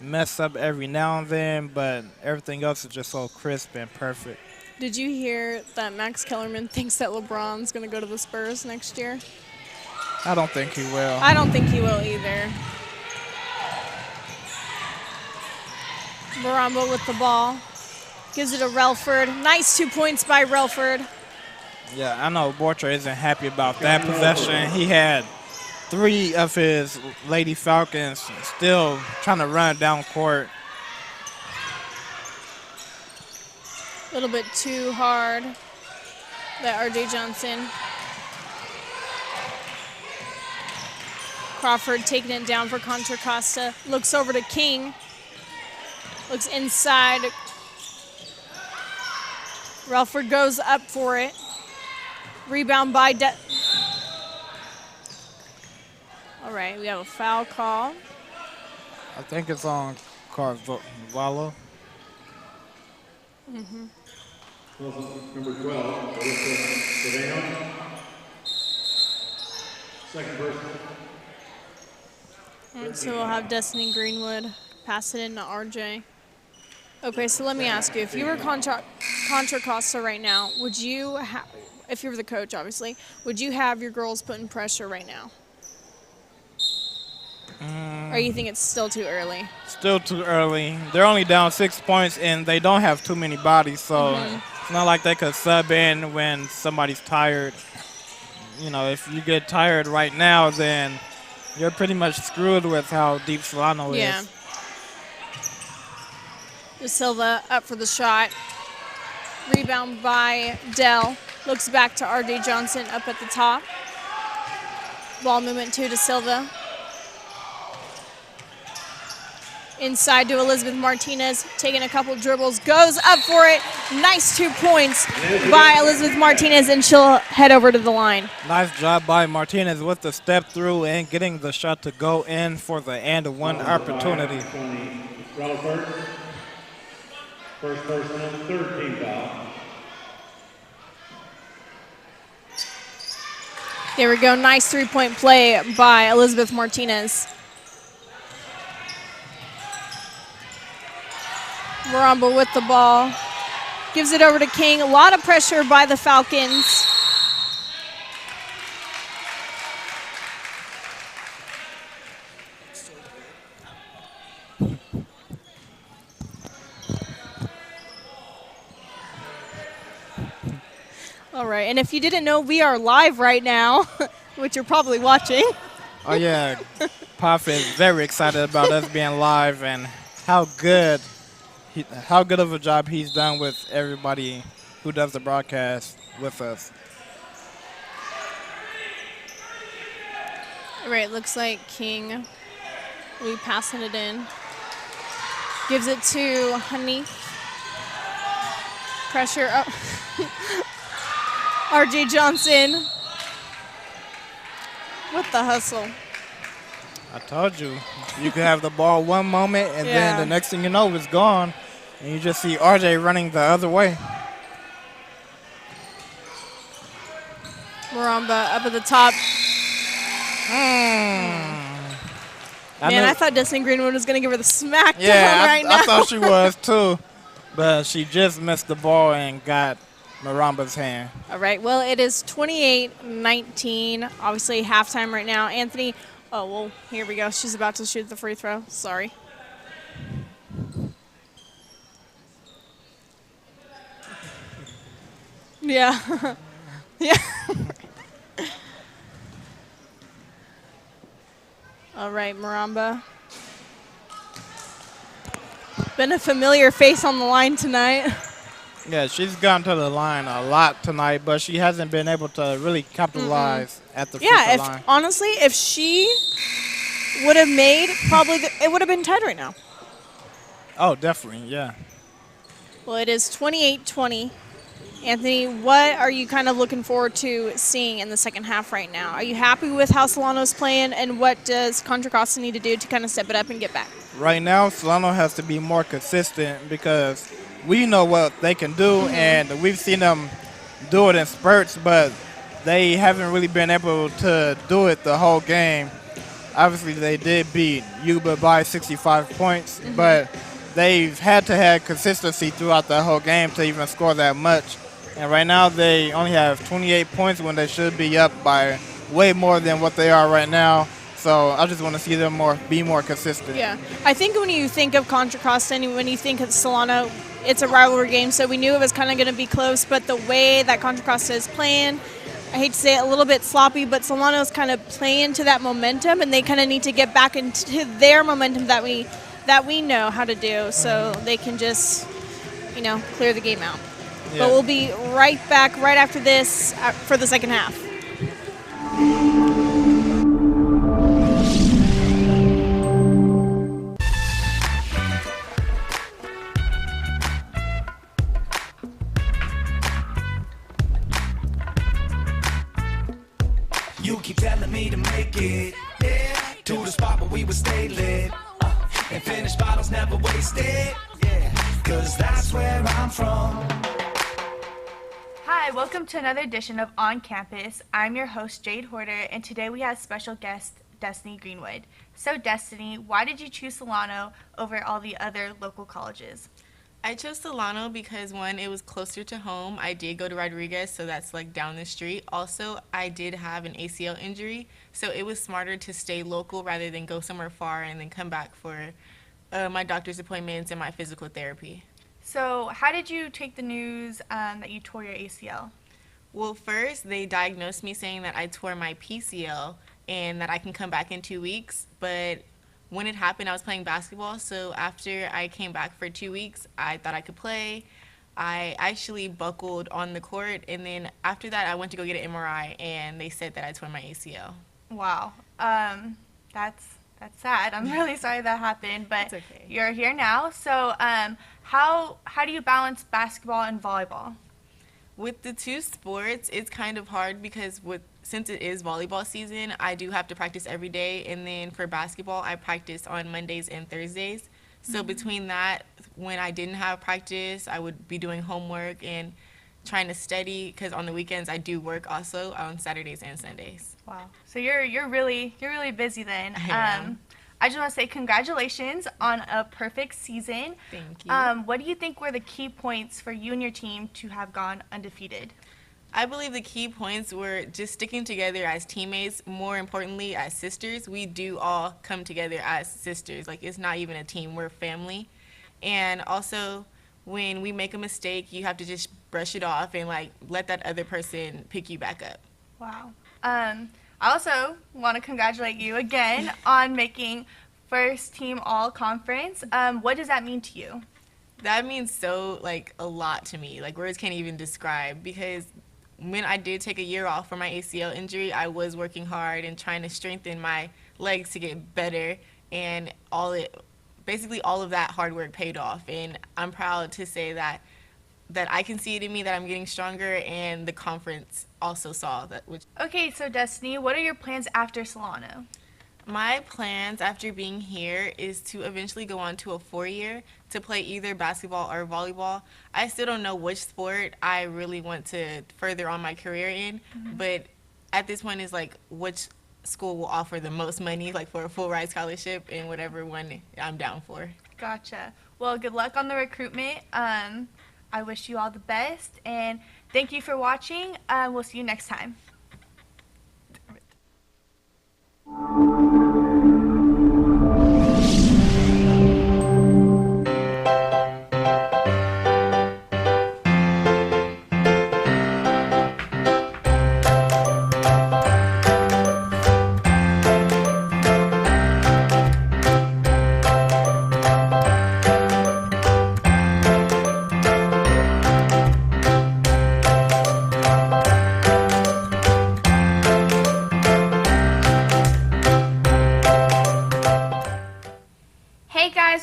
mess up every now and then, but everything else is just so crisp and perfect. Did you hear that Max Kellerman thinks that LeBron's going to go to the Spurs next year? I don't think he will. I don't think he will either. Maramba with the ball. Gives it to Relford. Nice 2 points by Relford. Yeah, I know Borcher isn't happy about that possession. He had 3 of his Lady Falcons still trying to run down court. A little bit too hard. That R.J. Johnson. Crawford taking it down for Contra Costa. Looks over to King. Looks inside. Relford goes up for it. Rebound by All right, we have a foul call. I think it's on Carvalho. Mm-hmm. Number 12, Solano. Second person. All right, so we'll have Destiny Greenwood pass it into RJ. Okay, so let me ask you, if you were Contra Costa right now, would you if you were the coach, obviously, would you have your girls putting pressure right now? Or you think it's still too early? Still too early. They're only down 6 points, and they don't have too many bodies, so it's not like they could sub in when somebody's tired. If you get tired right now, then you're pretty much screwed with how deep Solano is. De Silva up for the shot. Rebound by Dell. Looks back to R.D. Johnson up at the top. Ball movement to De Silva. Inside to Elizabeth Martinez, taking a couple dribbles, goes up for it. Nice 2 points by Elizabeth Martinez, and she'll head over to the line. Nice job by Martinez with the step through and getting the shot to go in for the and one opportunity. First personal, third team foul. There we go, nice 3-point play by Elizabeth Martinez. Maramba with the ball. Gives it over to King. A lot of pressure by the Falcons. All right, and if you didn't know, we are live right now, which you're probably watching. Oh, yeah. Puff is very excited about us being live and how good of a job he's done with everybody who does the broadcast with us. All right, looks like King will be passing it in. Gives it to Hanif. Pressure up. R.J. Johnson. What the hustle? I told you. You could have the ball one moment, and then the next thing you know, it's gone. And you just see RJ running the other way. Maramba up at the top. I thought Destiny Greenwood was going to give her the smackdown right now. I thought she was too. But she just missed the ball and got Maramba's hand. All right, well, it is 28-19. Obviously, halftime right now. Anthony, oh, well, here we go. She's about to shoot the free throw. Sorry. Yeah. Yeah. All right, Maramba. Been a familiar face on the line tonight. Yeah, she's gone to the line a lot tonight, but she hasn't been able to really capitalize at the free throw line. Honestly, if she would have made, probably it would have been tied right now. Oh, definitely, yeah. Well, it is 28-20. Anthony, what are you kind of looking forward to seeing in the second half right now? Are you happy with how Solano's playing, and what does Contra Costa need to do to kind of step it up and get back? Right now, Solano has to be more consistent because we know what they can do, and we've seen them do it in spurts, but they haven't really been able to do it the whole game. Obviously, they did beat Yuba by 65 points, but they've had to have consistency throughout the whole game to even score that much. And right now, they only have 28 points when they should be up by way more than what they are right now. So I just want to see them be more consistent. Yeah. I think when you think of Contra Costa and when you think of Solano, it's a rivalry game, so we knew it was kind of going to be close. But the way that Contra Costa is playing, I hate to say it, a little bit sloppy, but Solano's kind of playing to that momentum, and they kind of need to get back into their momentum that we know how to do, so they can just, clear the game out. Yeah. But we'll be right back right after this for the second half. You keep telling me to make it, yeah, to the spot where we would stay lit, and finish bottles never wasted, yeah, 'cause that's where I'm from. Hi, welcome to another edition of On Campus. I'm your host, Jade Horter, and today we have special guest, Destiny Greenwood. So, Destiny, why did you choose Solano over all the other local colleges? I chose Solano because, one, it was closer to home. I did go to Rodriguez, so that's like down the street. Also, I did have an ACL injury, so it was smarter to stay local rather than go somewhere far and then come back for my doctor's appointments and my physical therapy. So how did you take the news that you tore your ACL? Well, first, they diagnosed me saying that I tore my PCL and that I can come back in 2 weeks, but when it happened, I was playing basketball, so after I came back for 2 weeks, I thought I could play. I actually buckled on the court, and then after that, I went to go get an MRI, and they said that I tore my ACL. Wow. That's sad. I'm really sorry that happened, but okay. You're here now. So how do you balance basketball and volleyball? With the two sports, it's kind of hard because since it is volleyball season, I do have to practice every day, and then for basketball, I practice on Mondays and Thursdays. So between that, when I didn't have practice, I would be doing homework and trying to study, because on the weekends I do work also on Saturdays and Sundays. Wow. So you're really busy then. I am. I just want to say congratulations on a perfect season. Thank you. What do you think were the key points for you and your team to have gone undefeated? I believe the key points were just sticking together as teammates, more importantly as sisters. We do all come together as sisters. Like, it's not even a team, we're family. And also, when we make a mistake, you have to just brush it off and let that other person pick you back up. Wow. I also want to congratulate you again on making first team all conference. What does that mean to you? That means so a lot to me. Words can't even describe, because when I did take a year off for my ACL injury, I was working hard and trying to strengthen my legs to get better, and basically all of that hard work paid off, and I'm proud to say that I can see it in me, that I'm getting stronger, and the conference also saw that. Okay, so Destiny, what are your plans after Solano? My plans after being here is to eventually go on to a 4-year to play either basketball or volleyball. I still don't know which sport I really want to further on my career in, but at this point it's which school will offer the most money for a full ride scholarship, and whatever one I'm down for. Gotcha. Well, good luck on the recruitment. I wish you all the best, and thank you for watching. We'll see you next time.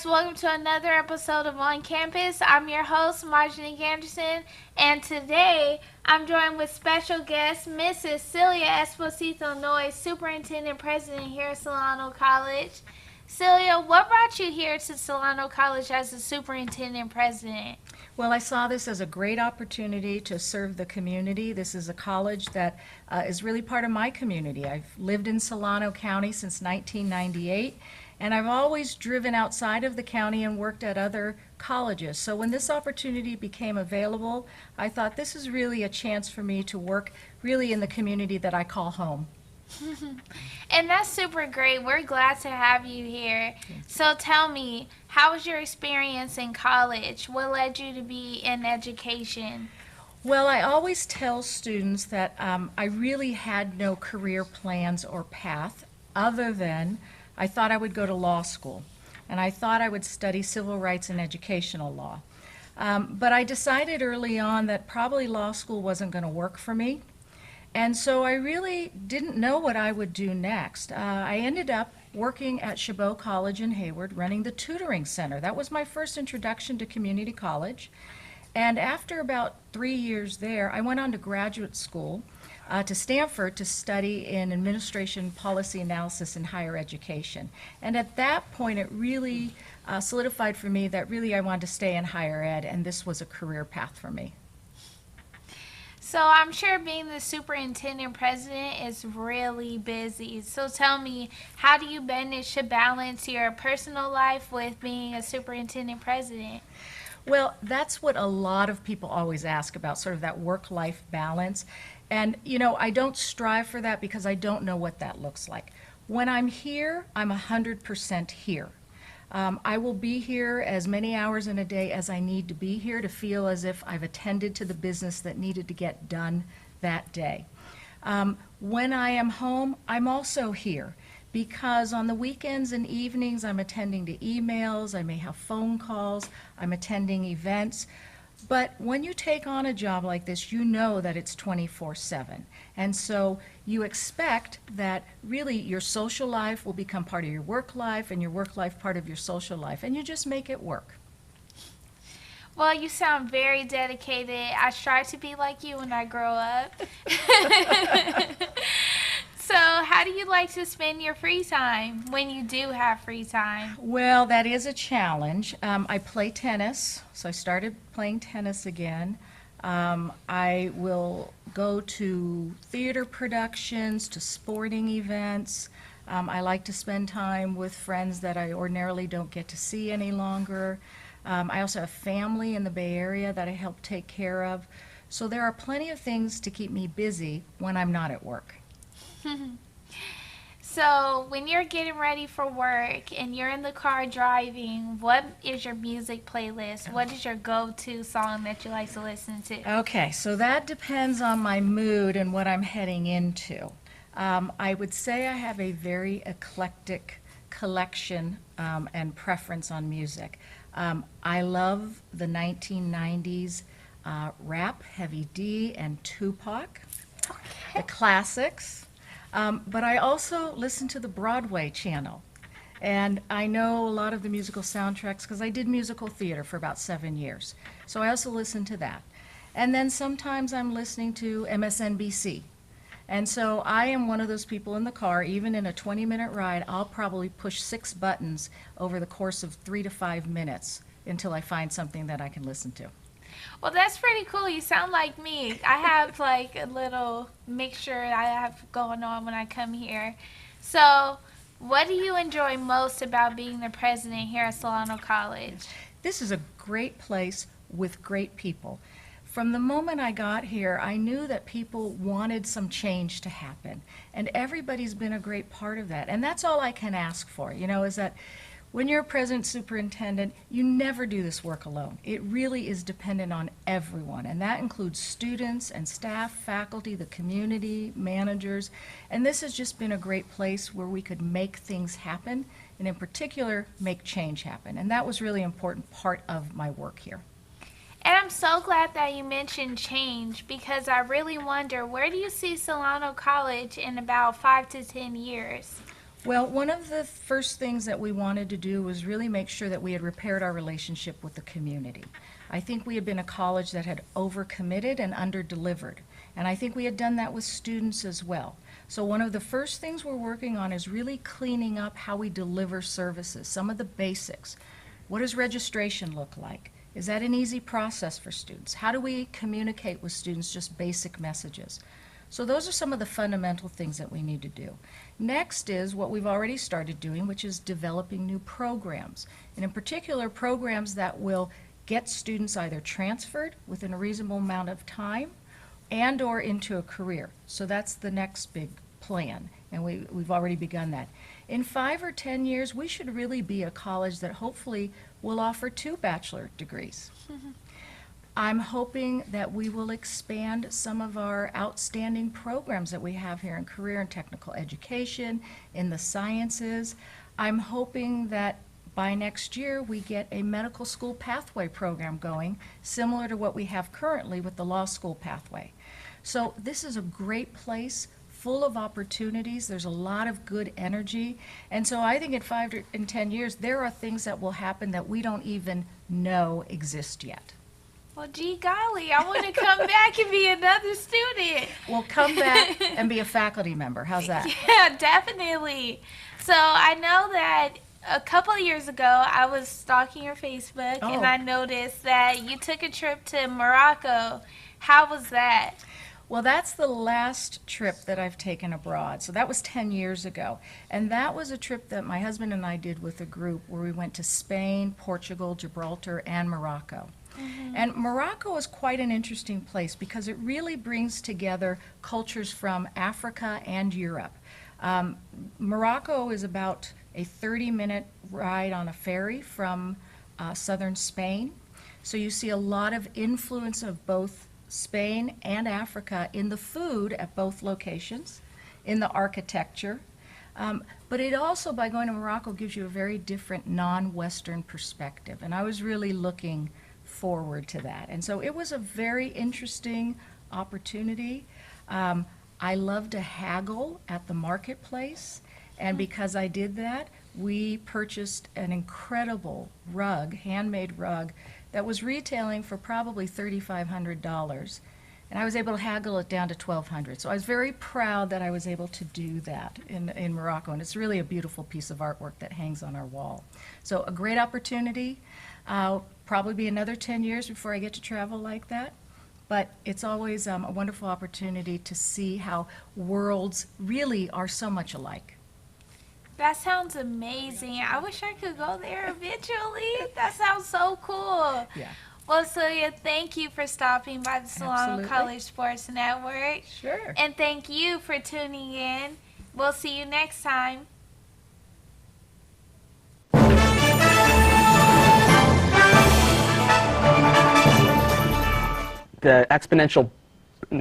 Welcome to another episode of On Campus. I'm your host, Marjorie Anderson, and today I'm joined with special guest, Mrs. Celia Esposito Noy, Superintendent President here at Solano College. Celia, what brought you here to Solano College as the Superintendent President? Well, I saw this as a great opportunity to serve the community. This is a college that is really part of my community. I've lived in Solano County since 1998, and I've always driven outside of the county and worked at other colleges. So when this opportunity became available, I thought this is really a chance for me to work really in the community that I call home. And that's super great. We're glad to have you here. So tell me, how was your experience in college? What led you to be in education? Well, I always tell students that I really had no career plans or path other than I thought I would go to law school, and I thought I would study civil rights and educational law. But I decided early on that probably law school wasn't going to work for me. And so I really didn't know what I would do next. I ended up working at Chabot College in Hayward, running the tutoring center. That was my first introduction to community college. And after about 3 years there, I went on to graduate school to Stanford to study in administration, policy analysis, and higher education. And at that point, it really solidified for me that really I wanted to stay in higher ed, and this was a career path for me. So I'm sure being the superintendent president is really busy. So tell me, how do you manage to balance your personal life with being a superintendent president? Well, that's what a lot of people always ask about, sort of that work-life balance. And, you know, I don't strive for that because I don't know what that looks like. When I'm here, I'm 100% here. I will be here as many hours in a day as I need to be here to feel as if I've attended to the business that needed to get done that day. When I am home, I'm also here because on the weekends and evenings I'm attending to emails, I may have phone calls, I'm attending events. But when you take on a job like this, you know that it's 24/7. And so you expect that really your social life will become part of your work life and your work life part of your social life, and you just make it work. Well, you sound very dedicated. I strive to be like you when I grow up. So how do you like to spend your free time when you do have free time? Well, that is a challenge. I play tennis, so I started playing tennis again. I will go to theater productions, to sporting events. I like to spend time with friends that I ordinarily don't get to see any longer. I also have family in the Bay Area that I help take care of. So there are plenty of things to keep me busy when I'm not at work. So when you're getting ready for work and you're in the car driving, what is your music playlist? What is your go-to song that you like to listen to? Okay, so that depends on my mood and what I'm heading into. I would say I have a very eclectic collection and preference on music. I love the 1990s rap, Heavy D and Tupac, the classics. But I also listen to the Broadway channel. And I know a lot of the musical soundtracks because I did musical theater for about 7 years. So I also listen to that. And then sometimes I'm listening to MSNBC. And so I am one of those people in the car, even in a 20-minute ride, I'll probably push 6 buttons over the course of 3 to 5 minutes until I find something that I can listen to. Well, that's pretty cool. You sound like me. I have like a little mixture I have going on when I come here. So what do you enjoy most about being the president here at Solano College? This is a great place with great people. From the moment I got here, I knew that people wanted some change to happen, and everybody's been a great part of that. And that's all I can ask for, you know, is that when you're a president superintendent, you never do this work alone. It really is dependent on everyone, and that includes students and staff, faculty, the community, managers, and this has just been a great place where we could make things happen, and in particular, make change happen. And that was really an important part of my work here. And I'm so glad that you mentioned change because I really wonder, where do you see Solano College in about 5 to 10 years? Well, one of the first things that we wanted to do was really make sure that we had repaired our relationship with the community. I think we had been a college that had overcommitted and under-delivered, and I think we had done that with students as well. So one of the first things we're working on is really cleaning up how we deliver services, some of the basics. What does registration look like? Is that an easy process for students? How do we communicate with students just basic messages? So those are some of the fundamental things that we need to do. Next is what we've already started doing, which is developing new programs. And in particular, programs that will get students either transferred within a reasonable amount of time and or into a career. So that's the next big plan, and we've already begun that. In 5 or 10 years, we should really be a college that hopefully will offer 2 bachelor degrees. I'm hoping that we will expand some of our outstanding programs that we have here in career and technical education, in the sciences. I'm hoping that by next year we get a medical school pathway program going, similar to what we have currently with the law school pathway. So this is a great place, full of opportunities. There's a lot of good energy. And so I think in 5 and 10 years, there are things that will happen that we don't even know exist yet. Well, gee golly, I want to come back and be another student. Well, come back and be a faculty member. How's that? Yeah, definitely. So I know that a couple of years ago, I was stalking your Facebook, and I noticed that you took a trip to Morocco. How was that? Well, that's the last trip that I've taken abroad. So that was 10 years ago. And that was a trip that my husband and I did with a group where we went to Spain, Portugal, Gibraltar, and Morocco. And Morocco is quite an interesting place because it really brings together cultures from Africa and Europe. Morocco is about a 30-minute ride on a ferry from southern Spain. So you see a lot of influence of both Spain and Africa in the food at both locations, in the architecture. But it also, by going to Morocco, gives you a very different non-Western perspective. And I was really looking forward to that. And so it was a very interesting opportunity. I love to haggle at the marketplace, and because I did that, we purchased an incredible rug, handmade rug, that was retailing for probably $3,500, and I was able to haggle it down to $1,200. So I was very proud that I was able to do that in Morocco, and it's really a beautiful piece of artwork that hangs on our wall. So a great opportunity. Probably be another 10 years before I get to travel like that. But it's always a wonderful opportunity to see how worlds really are so much alike. That sounds amazing. I wish I could go there eventually. That sounds so cool. Yeah. Well, Celia, thank you for stopping by the Solano Absolutely. College Sports Network. Sure. And thank you for tuning in. We'll see you next time. The exponential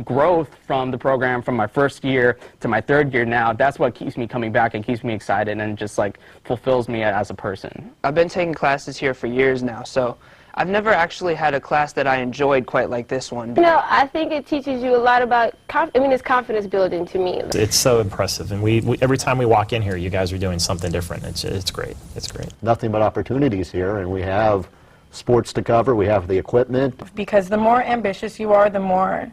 growth from the program from my first year to my third year now, that's what keeps me coming back and keeps me excited and just like fulfills me as a person. I've been taking classes here for years now, so I've never actually had a class that I enjoyed quite like this one. You know, I think it teaches you a lot about, it's confidence building to me. It's so impressive, and we every time we walk in here, you guys are doing something different. It's great. It's great. Nothing but opportunities here, and we have sports to cover, we have the equipment. Because the more ambitious you are, the more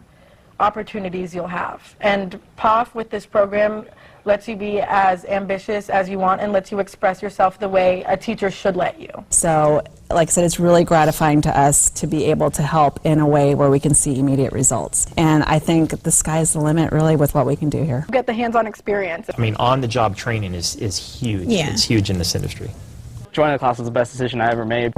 opportunities you'll have. And POF with this program lets you be as ambitious as you want and lets you express yourself the way a teacher should let you. So, like I said, it's really gratifying to us to be able to help in a way where we can see immediate results. And I think the sky's the limit, really, with what we can do here. Get the hands-on experience. I mean, on-the-job training is huge. Yeah. It's huge in this industry. Joining the class was the best decision I ever made.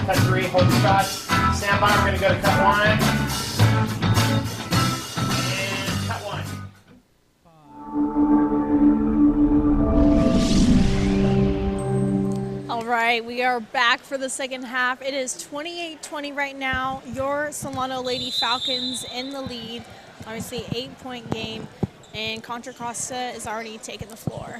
Cut three, hold the shot. Stand by, we're going to go to cut one. And cut one. All right, we are back for the second half. It is 28-20 right now. Your Solano Lady Falcons in the lead. Obviously, 8-point game, and Contra Costa is already taking the floor.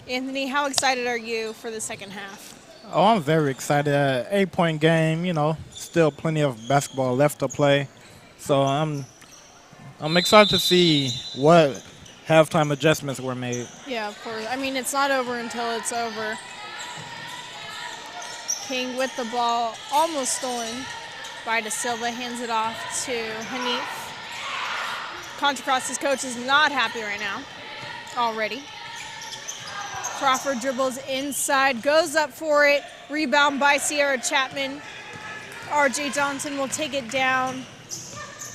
Anthony, how excited are you for the second half? Oh, I'm very excited. 8-point game, still plenty of basketball left to play. So I'm excited to see what halftime adjustments were made. Yeah, of course. I mean, it's not over until it's over. King with the ball, almost stolen by De Silva, hands it off to Hanif. Contra Costa's coach is not happy right now, already. Crawford dribbles inside, goes up for it. Rebound by Sierra Chapman. RJ Johnson will take it down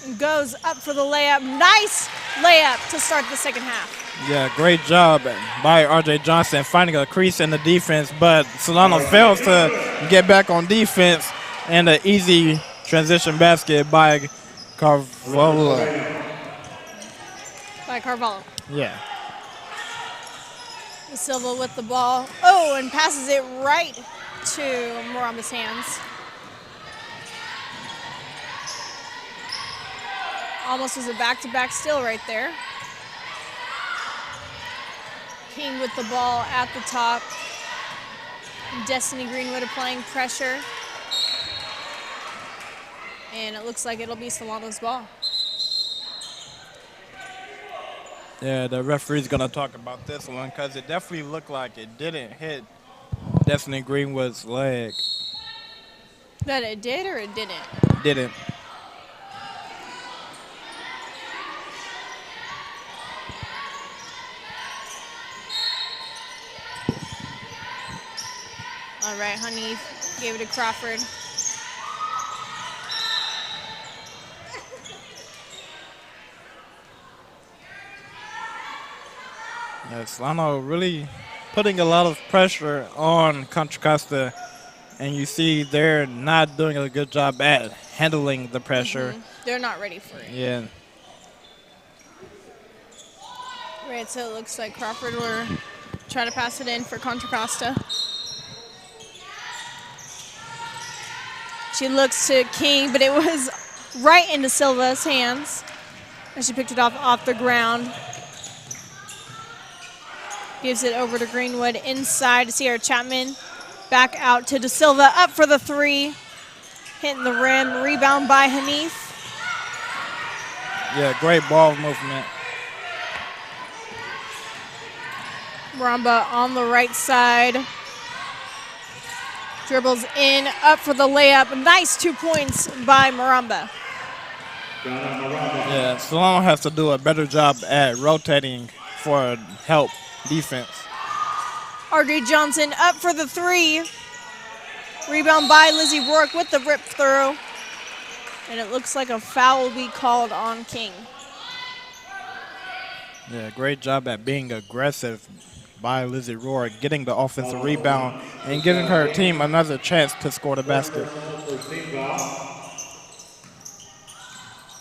and goes up for the layup. Nice layup to start the second half. Yeah, great job by RJ Johnson finding a crease in the defense, but Solano fails to get back on defense, and an easy transition basket by Carvalho. Yeah. De Silva with the ball. Oh, and passes it right to Moramba's hands. Almost was a back-to-back steal right there. King with the ball at the top. Destiny Greenwood applying pressure. And it looks like it'll be Solano's ball. Yeah, the referee's going to talk about this one because it definitely looked like it didn't hit Destiny Greenwood's leg. That it did or it didn't? Didn't. All right, Hanif gave it to Crawford. Yeah, Solano really putting a lot of pressure on Contra Costa, and you see they're not doing a good job at handling the pressure. They're not ready for it. Yeah. Right, so it looks like Crawford will try to pass it in for Contra Costa. She looks to King, but it was right into Silva's hands. And she picked it off the ground. Gives it over to Greenwood inside to Sierra Chapman. Back out to De Silva, up for the three. Hitting the rim, rebound by Hanif. Yeah, great ball movement. Maramba on the right side. Dribbles in, up for the layup. Nice 2 points by Maramba. Yeah, Solano has to do a better job at rotating for help defense. RJ Johnson up for the three. Rebound by Lizzie Rourke with the rip through. And it looks like a foul will be called on King. Yeah, great job at being aggressive by Lizzie Rourke, getting the offensive rebound and giving her team another chance to score the basket.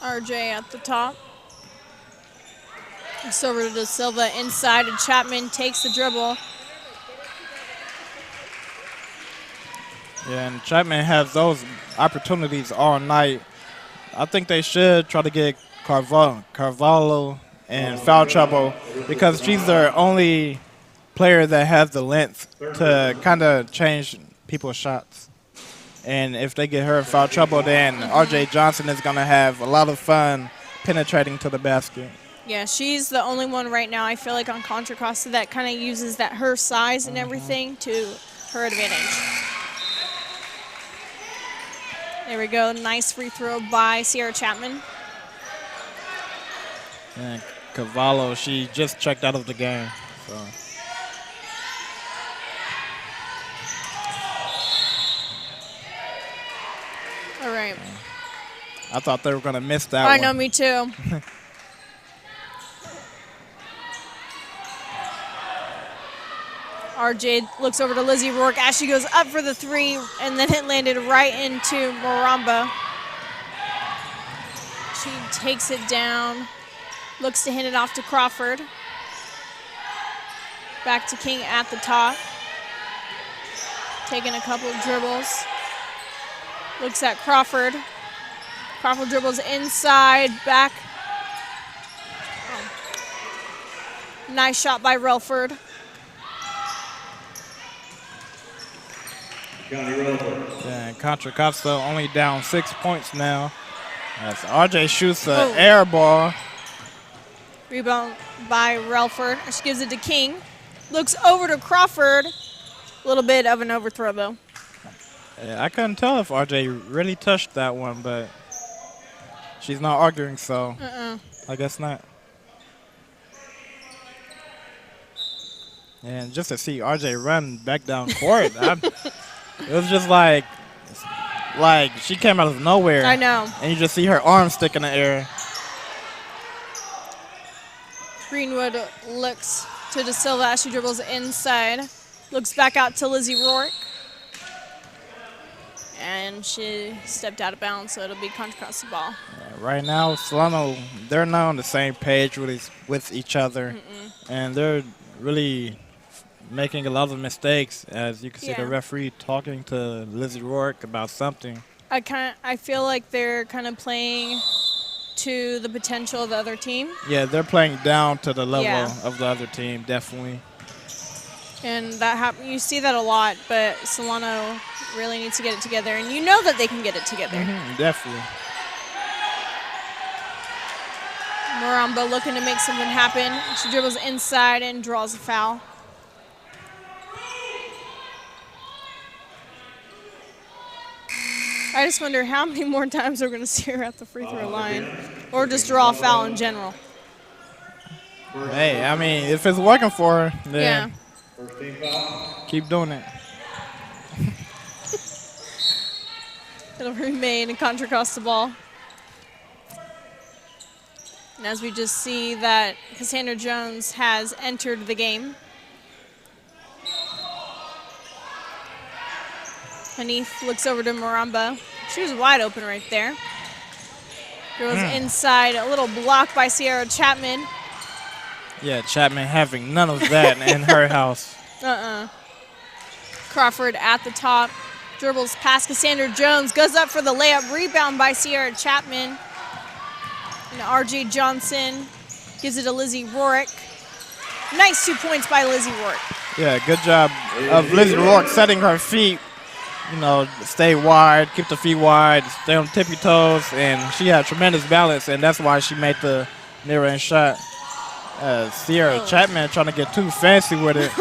RJ at the top. It's over to De Silva inside, and Chapman takes the dribble. Yeah, and Chapman has those opportunities all night. I think they should try to get Carvalho in foul trouble because she's their only player that has the length to kind of change people's shots. And if they get her in foul trouble, then RJ Johnson is going to have a lot of fun penetrating to the basket. Yeah, she's the only one right now, I feel like, on Contra Costa that kind of uses that her size and everything to her advantage. There we go. Nice free throw by Sierra Chapman. And Cavallo, she just checked out of the game. So. All right. I thought they were going to miss that I one. know, me too. RJ looks over to Lizzie Rourke as she goes up for the three, and then it landed right into Maramba. She takes it down, looks to hand it off to Crawford. Back to King at the top. Taking a couple of dribbles. Looks at Crawford. Crawford dribbles inside, back. Oh. Nice shot by Relford. And Contra Costa only down 6 points now. As RJ shoots the air ball. Rebound by Relford. She gives it to King. Looks over to Crawford. A little bit of an overthrow, though. Yeah, I couldn't tell if RJ really touched that one, but she's not arguing, so I guess not. And just to see RJ run back down court, it was just like she came out of nowhere. I know. And you just see her arm stick in the air. Greenwood looks to De Silva as she dribbles inside. Looks back out to Lizzie Rourke. And she stepped out of bounds, so it'll be Contra Costa ball. Yeah, right now, Solano, they're not on the same page with each other. And they're really making a lot of mistakes, as you can see the referee talking to Lizzie Rourke about something. I feel like they're kind of playing to the potential of the other team. Yeah, they're playing down to the level of the other team, definitely. And that you see that a lot, but Solano really needs to get it together, and you know that they can get it together. Definitely. Maramba looking to make something happen. She dribbles inside and draws a foul. I just wonder how many more times we're going to see her at the free throw line, or just draw a foul in general. Hey, I mean, if it's working for her, then keep doing it. It'll remain a Contra Costa ball. And as we just see that Cassandra Jones has entered the game. Hanif looks over to Maramba. She was wide open right there. Goes inside, a little block by Sierra Chapman. Yeah, Chapman having none of that in her house. Crawford at the top. Dribbles past Cassandra Jones. Goes up for the layup. Rebound by Sierra Chapman. And RJ Johnson gives it to Lizzie Rourke. Nice 2 points by Lizzie Rourke. Yeah, good job of Lizzie Rourke setting her feet. You know, stay wide, keep the feet wide, stay on tippy toes, and she had tremendous balance, and that's why she made the near-end shot. Sierra Chapman trying to get too fancy with it.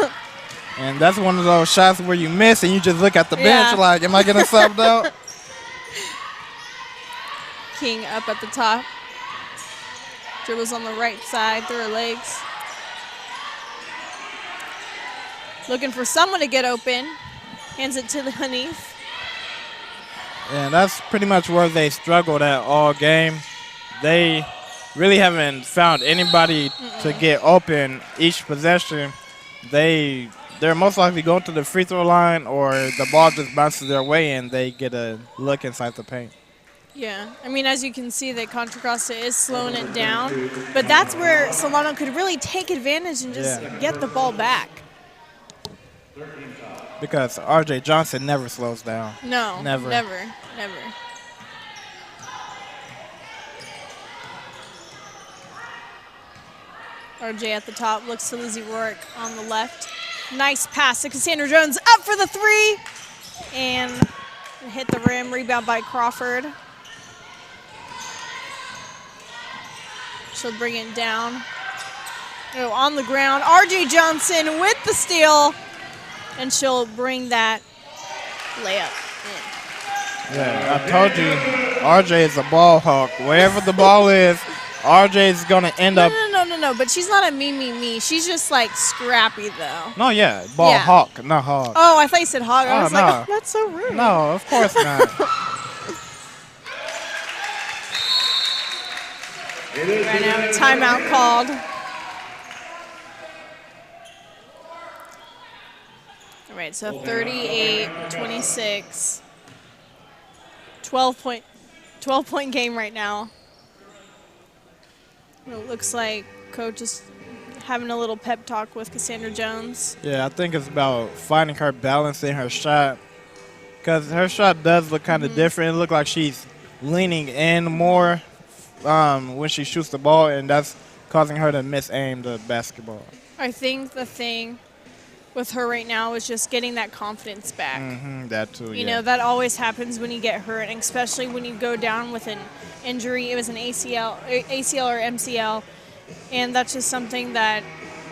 And that's one of those shots where you miss and you just look at the bench like, am I getting subbed out? King up at the top. Dribbles on the right side through her legs. Looking for someone to get open. Hands it to the Hanif. And that's pretty much where they struggled at all game. They really haven't found anybody to get open each possession. They're most likely going to the free throw line, or the ball just bounces their way and they get a look inside the paint. Yeah, I mean, as you can see, that Contra Costa is slowing it down, but that's where Solano could really take advantage and just get the ball back. Because RJ Johnson never slows down. No, never. RJ at the top, looks to Lizzie Rourke on the left. Nice pass to Cassandra Jones, up for the three, and hit the rim, rebound by Crawford. She'll bring it down. Oh, on the ground, RJ Johnson with the steal, and she'll bring that layup in. Yeah, I told you, RJ is a ball hawk. Wherever the ball is, RJ is going to end up. No, but she's not a me. She's just like scrappy though. No, ball hawk, not hog. Oh, I thought you said hog. I was like, oh, that's so rude. No, of course not. Right now, timeout called. All right, so 38-26. 12-point game right now. It looks like coach is having a little pep talk with Cassandra Jones. Yeah, I think it's about finding her balance in her shot, because her shot does look kind of different. It looks like she's leaning in more when she shoots the ball, and that's causing her to miss aim the basketball. I think the thing with her right now is just getting that confidence back. That too, You know, that always happens when you get hurt, and especially when you go down with an injury. It was an ACL or MCL, and that's just something that,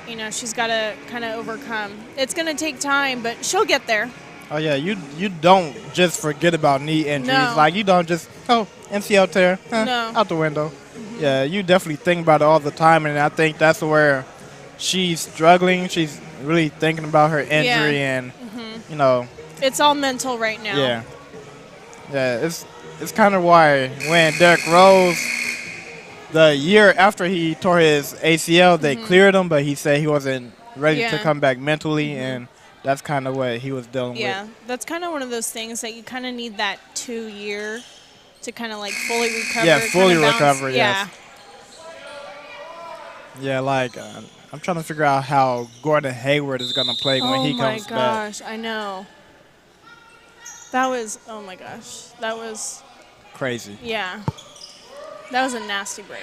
you know, she's got to kind of overcome. It's going to take time, but she'll get there. Oh, yeah, you don't just forget about knee injuries. No. Like, you don't just, MCL tear, No. out the window. Yeah, you definitely think about it all the time, and I think that's where she's struggling. She's really thinking about her injury, and, you know. It's all mental right now. Yeah. Yeah, it's kind of why when Derrick Rose, the year after he tore his ACL, they cleared him, but he said he wasn't ready to come back mentally, and that's kind of what he was dealing with. Yeah, that's kind of one of those things that you kind of need that 2 year to kind of like fully recover. Yeah, fully recover, yeah. yes. Yeah, like, I'm trying to figure out how Gordon Hayward is going to play when he comes back. Oh, my gosh, I know. That was, oh, my gosh. That was crazy. Yeah. That was a nasty break.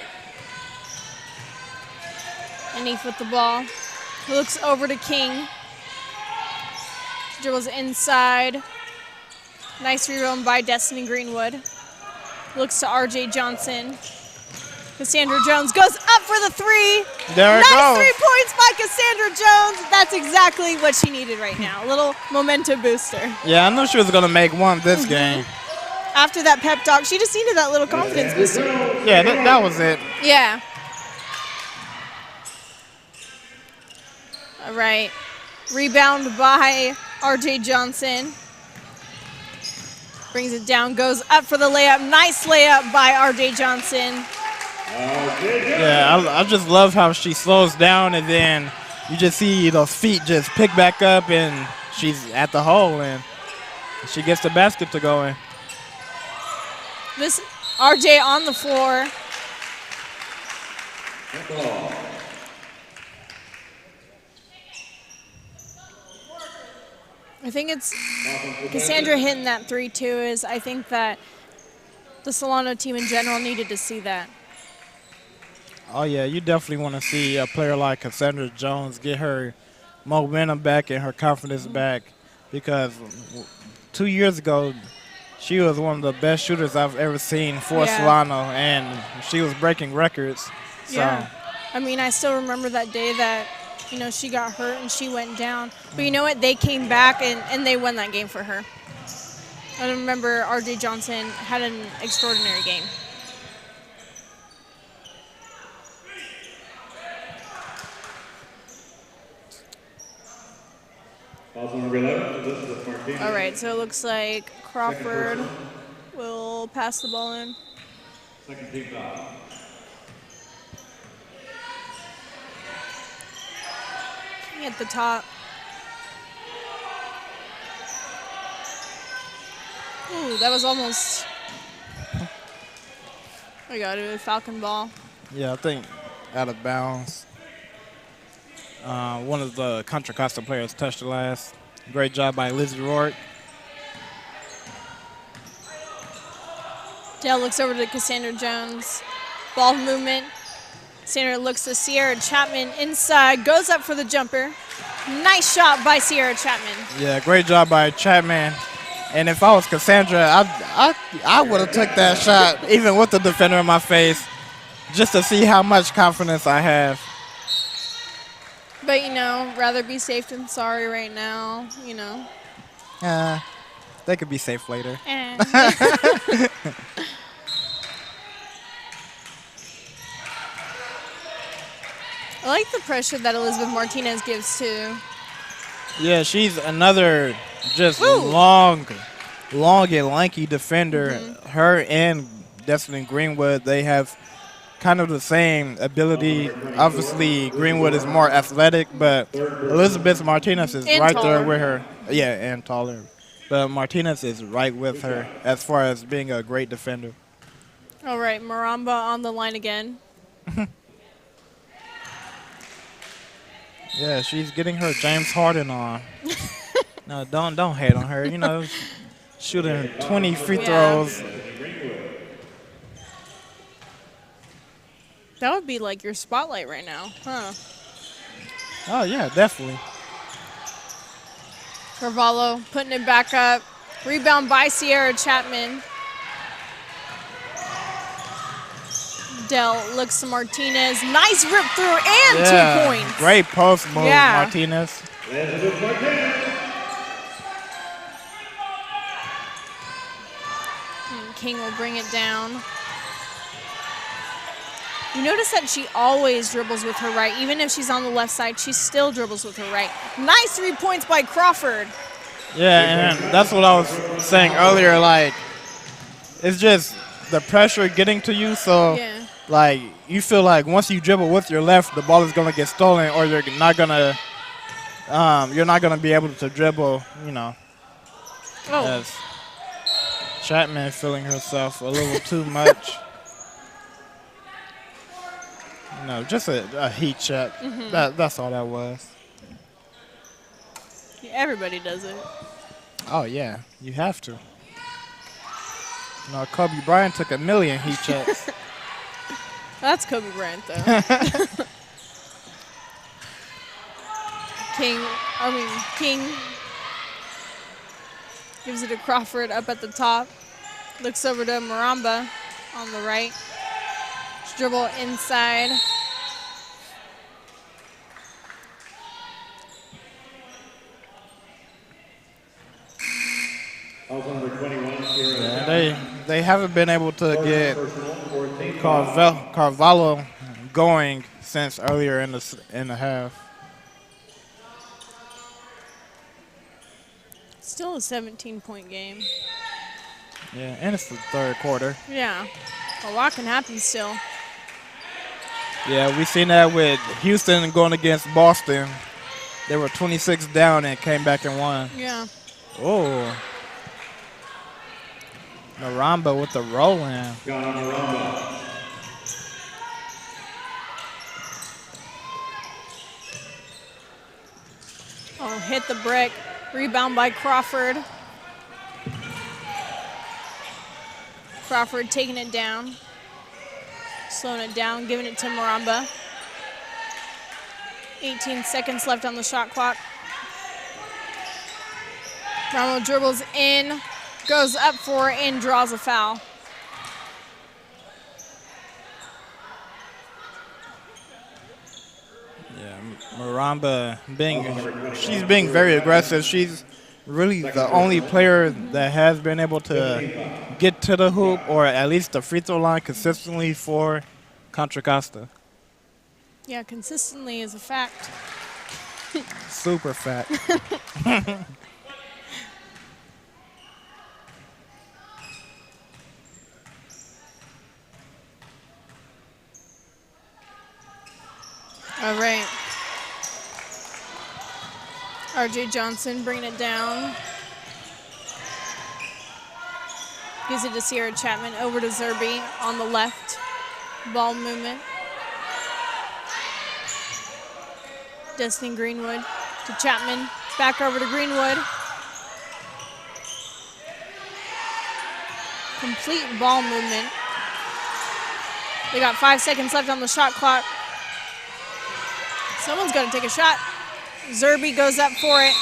Anif with the ball. Looks over to King. Dribbles inside. Nice rebound by Destiny Greenwood. Looks to RJ Johnson. Cassandra Jones goes up for the three. There it nice goes. 3 points by Cassandra Jones. That's exactly what she needed right now. A little momentum booster. Yeah, I knew she was going to make one this game. After that pep talk, she just needed that little confidence booster. Yeah, that was it. Yeah. All right. Rebound by RJ Johnson. Brings it down, goes up for the layup. Nice layup by RJ Johnson. Yeah, I just love how she slows down, and then you just see those feet just pick back up, and she's at the hole, and she gets the basket to go in. This RJ on the floor. I think it's Cassandra hitting that 3 too. Is I think that the Solano team in general needed to see that. Oh, yeah, you definitely want to see a player like Cassandra Jones get her momentum back and her confidence back, because 2 years ago, she was one of the best shooters I've ever seen for Solano, and she was breaking records. So. Yeah. I mean, I still remember that day that, you know, she got hurt and she went down. But you know what? They came back and they won that game for her. I remember RJ Johnson had an extraordinary game. All right, so it looks like Crawford will pass the ball in. Second team foul. At the top. Ooh, that was almost. We got a Falcon ball. Yeah, I think out of bounds. One of the Contra Costa players touched the last. Great job by Lizzie Rourke. Dale looks over to Cassandra Jones. Ball movement. Cassandra looks to Sierra Chapman inside. Goes up for the jumper. Nice shot by Sierra Chapman. Yeah, great job by Chapman. And if I was Cassandra, I would have took that shot, even with the defender in my face, just to see how much confidence I have. But, you know, rather be safe than sorry right now, you know. They could be safe later. I like the pressure that Elizabeth Martinez gives, too. Yeah, she's another just long and lanky defender. Her and Destiny Greenwood, they have kind of the same ability. Obviously, Greenwood is more athletic, but Elizabeth Martinez is right there with her. Yeah, and taller. But Martinez is right with her as far as being a great defender. All right, Maramba on the line again. Yeah, she's getting her James Harden on. No, don't hate on her. You know, shooting 20 free throws. That would be like your spotlight right now, huh? Oh, yeah, definitely. Carvalho putting it back up. Rebound by Sierra Chapman. Dell looks to Martinez. Nice rip through and 2 points. Great post move, Yeah. Martinez. And King will bring it down. You notice that she always dribbles with her right. Even if she's on the left side, she still dribbles with her right. Nice 3 points by Crawford. Yeah, and that's what I was saying earlier. Like, it's just the pressure getting to you. So, like, you feel like once you dribble with your left, the ball is gonna get stolen, or you're not gonna be able to dribble. You know. As Chapman feeling herself a little too much. No, just a heat check. That's all that was. Yeah, everybody does it. Oh, yeah. You have to. No, Kobe Bryant took 1,000,000 heat checks. That's Kobe Bryant, though. King gives it to Crawford up at the top. Looks over to Maramba on the right. Dribble inside. Yeah, they haven't been able to get Carvalho going since earlier in the half. Still a 17-point game. Yeah, and it's the third quarter. Yeah, a lot can happen still. Yeah, we seen that with Houston going against Boston. They were 26 down and came back and won. Yeah. Oh. Maramba with the roll-in. Oh, hit the brick. Rebound by Crawford. Crawford taking it down. Slowing it down, giving it to Maramba. 18 seconds left on the shot clock. Maramba dribbles in, goes up for it, and draws a foul. Yeah, Maramba she's being very aggressive. She's really the only player that has been able to get to the hoop or at least the free throw line consistently for Contra Costa. Yeah, consistently is a fact. Super fat. All right. RJ Johnson bringing it down. Gives it to Sierra Chapman, over to Zerbe on the left. Ball movement. Destiny Greenwood to Chapman. Back over to Greenwood. Complete ball movement. They got 5 seconds left on the shot clock. Someone's got to take a shot. Zerbe goes up for it.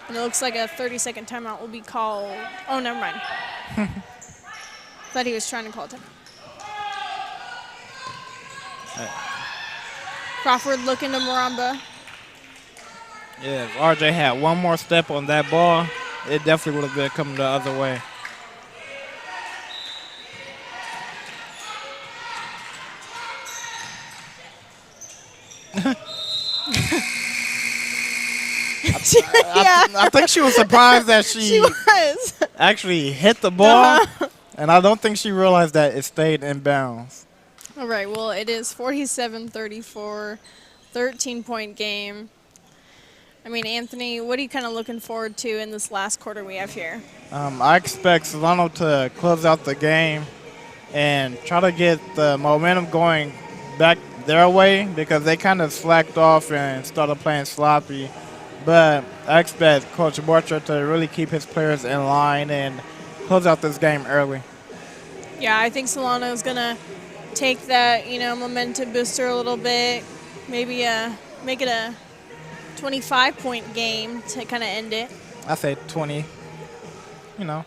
And it looks like a 30-second timeout will be called. Oh, never mind. Thought he was trying to call time. Crawford looking to Maramba. Yeah, if RJ had one more step on that ball, it definitely would have been coming the other way. I think she was surprised that she was. Actually hit the ball, and I don't think she realized that it stayed in bounds. All right, well, it is 47-34, 13-point game. I mean, Anthony, what are you kind of looking forward to in this last quarter we have here? I expect Solano to close out the game and try to get the momentum going back their way because they kind of slacked off and started playing sloppy. But I expect Coach Borcher to really keep his players in line and close out this game early. Yeah, I think Solano is going to take that, momentum booster a little bit, maybe make it a 25-point game to kind of end it. I say 20. You know.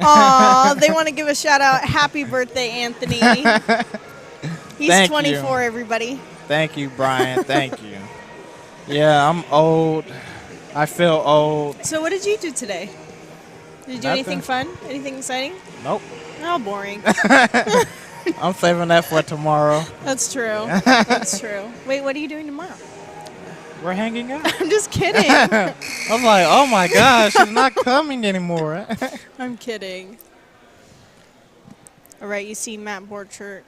Aw, they want to give a shout out. Happy birthday, Anthony. He's Thank 24, you. everybody. Thank you, Brian. Thank you. Yeah, I'm old. I feel old. So what did you do today? Did you do anything fun? Anything exciting? Nope. Oh, boring. I'm saving that for tomorrow. That's true. That's true. Wait, what are you doing tomorrow? We're hanging out. I'm just kidding. I'm like, oh my gosh, she's not coming anymore. I'm kidding. All right, you see Matt Borchert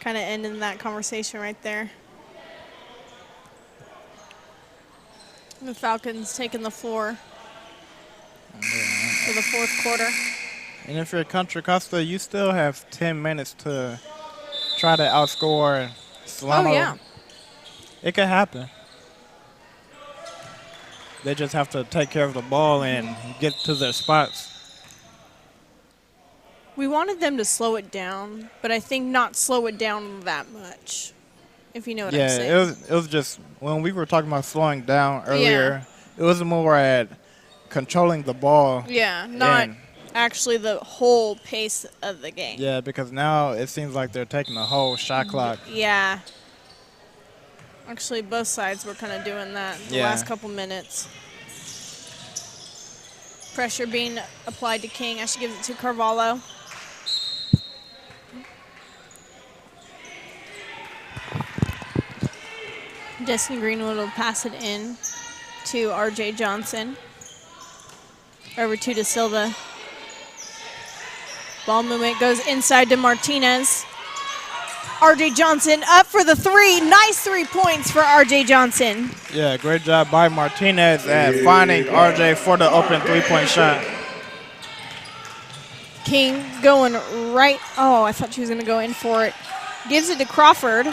kind of ending that conversation right there. The Falcons taking the floor for the fourth quarter. And if you're Contra Costa, you still have 10 minutes to try to outscore Solano. Oh, yeah. It could happen. They just have to take care of the ball and get to their spots. We wanted them to slow it down, but I think not slow it down that much, if you know what I'm saying. Yeah, it was just when we were talking about slowing down earlier, it was more at controlling the ball. Yeah, not actually the whole pace of the game. Yeah, because now it seems like they're taking the whole shot clock. Yeah. Actually, both sides were kind of doing that the last couple minutes. Pressure being applied to King. Actually gives it to Carvalho. Destiny Greenwood will pass it in to R.J. Johnson. Over to De Silva. Ball movement goes inside to Martinez. R.J. Johnson up for the three. Nice 3 points for R.J. Johnson. Yeah, great job by Martinez at finding R.J. for the open three-point shot. King going right. Oh, I thought she was going to go in for it. Gives it to Crawford.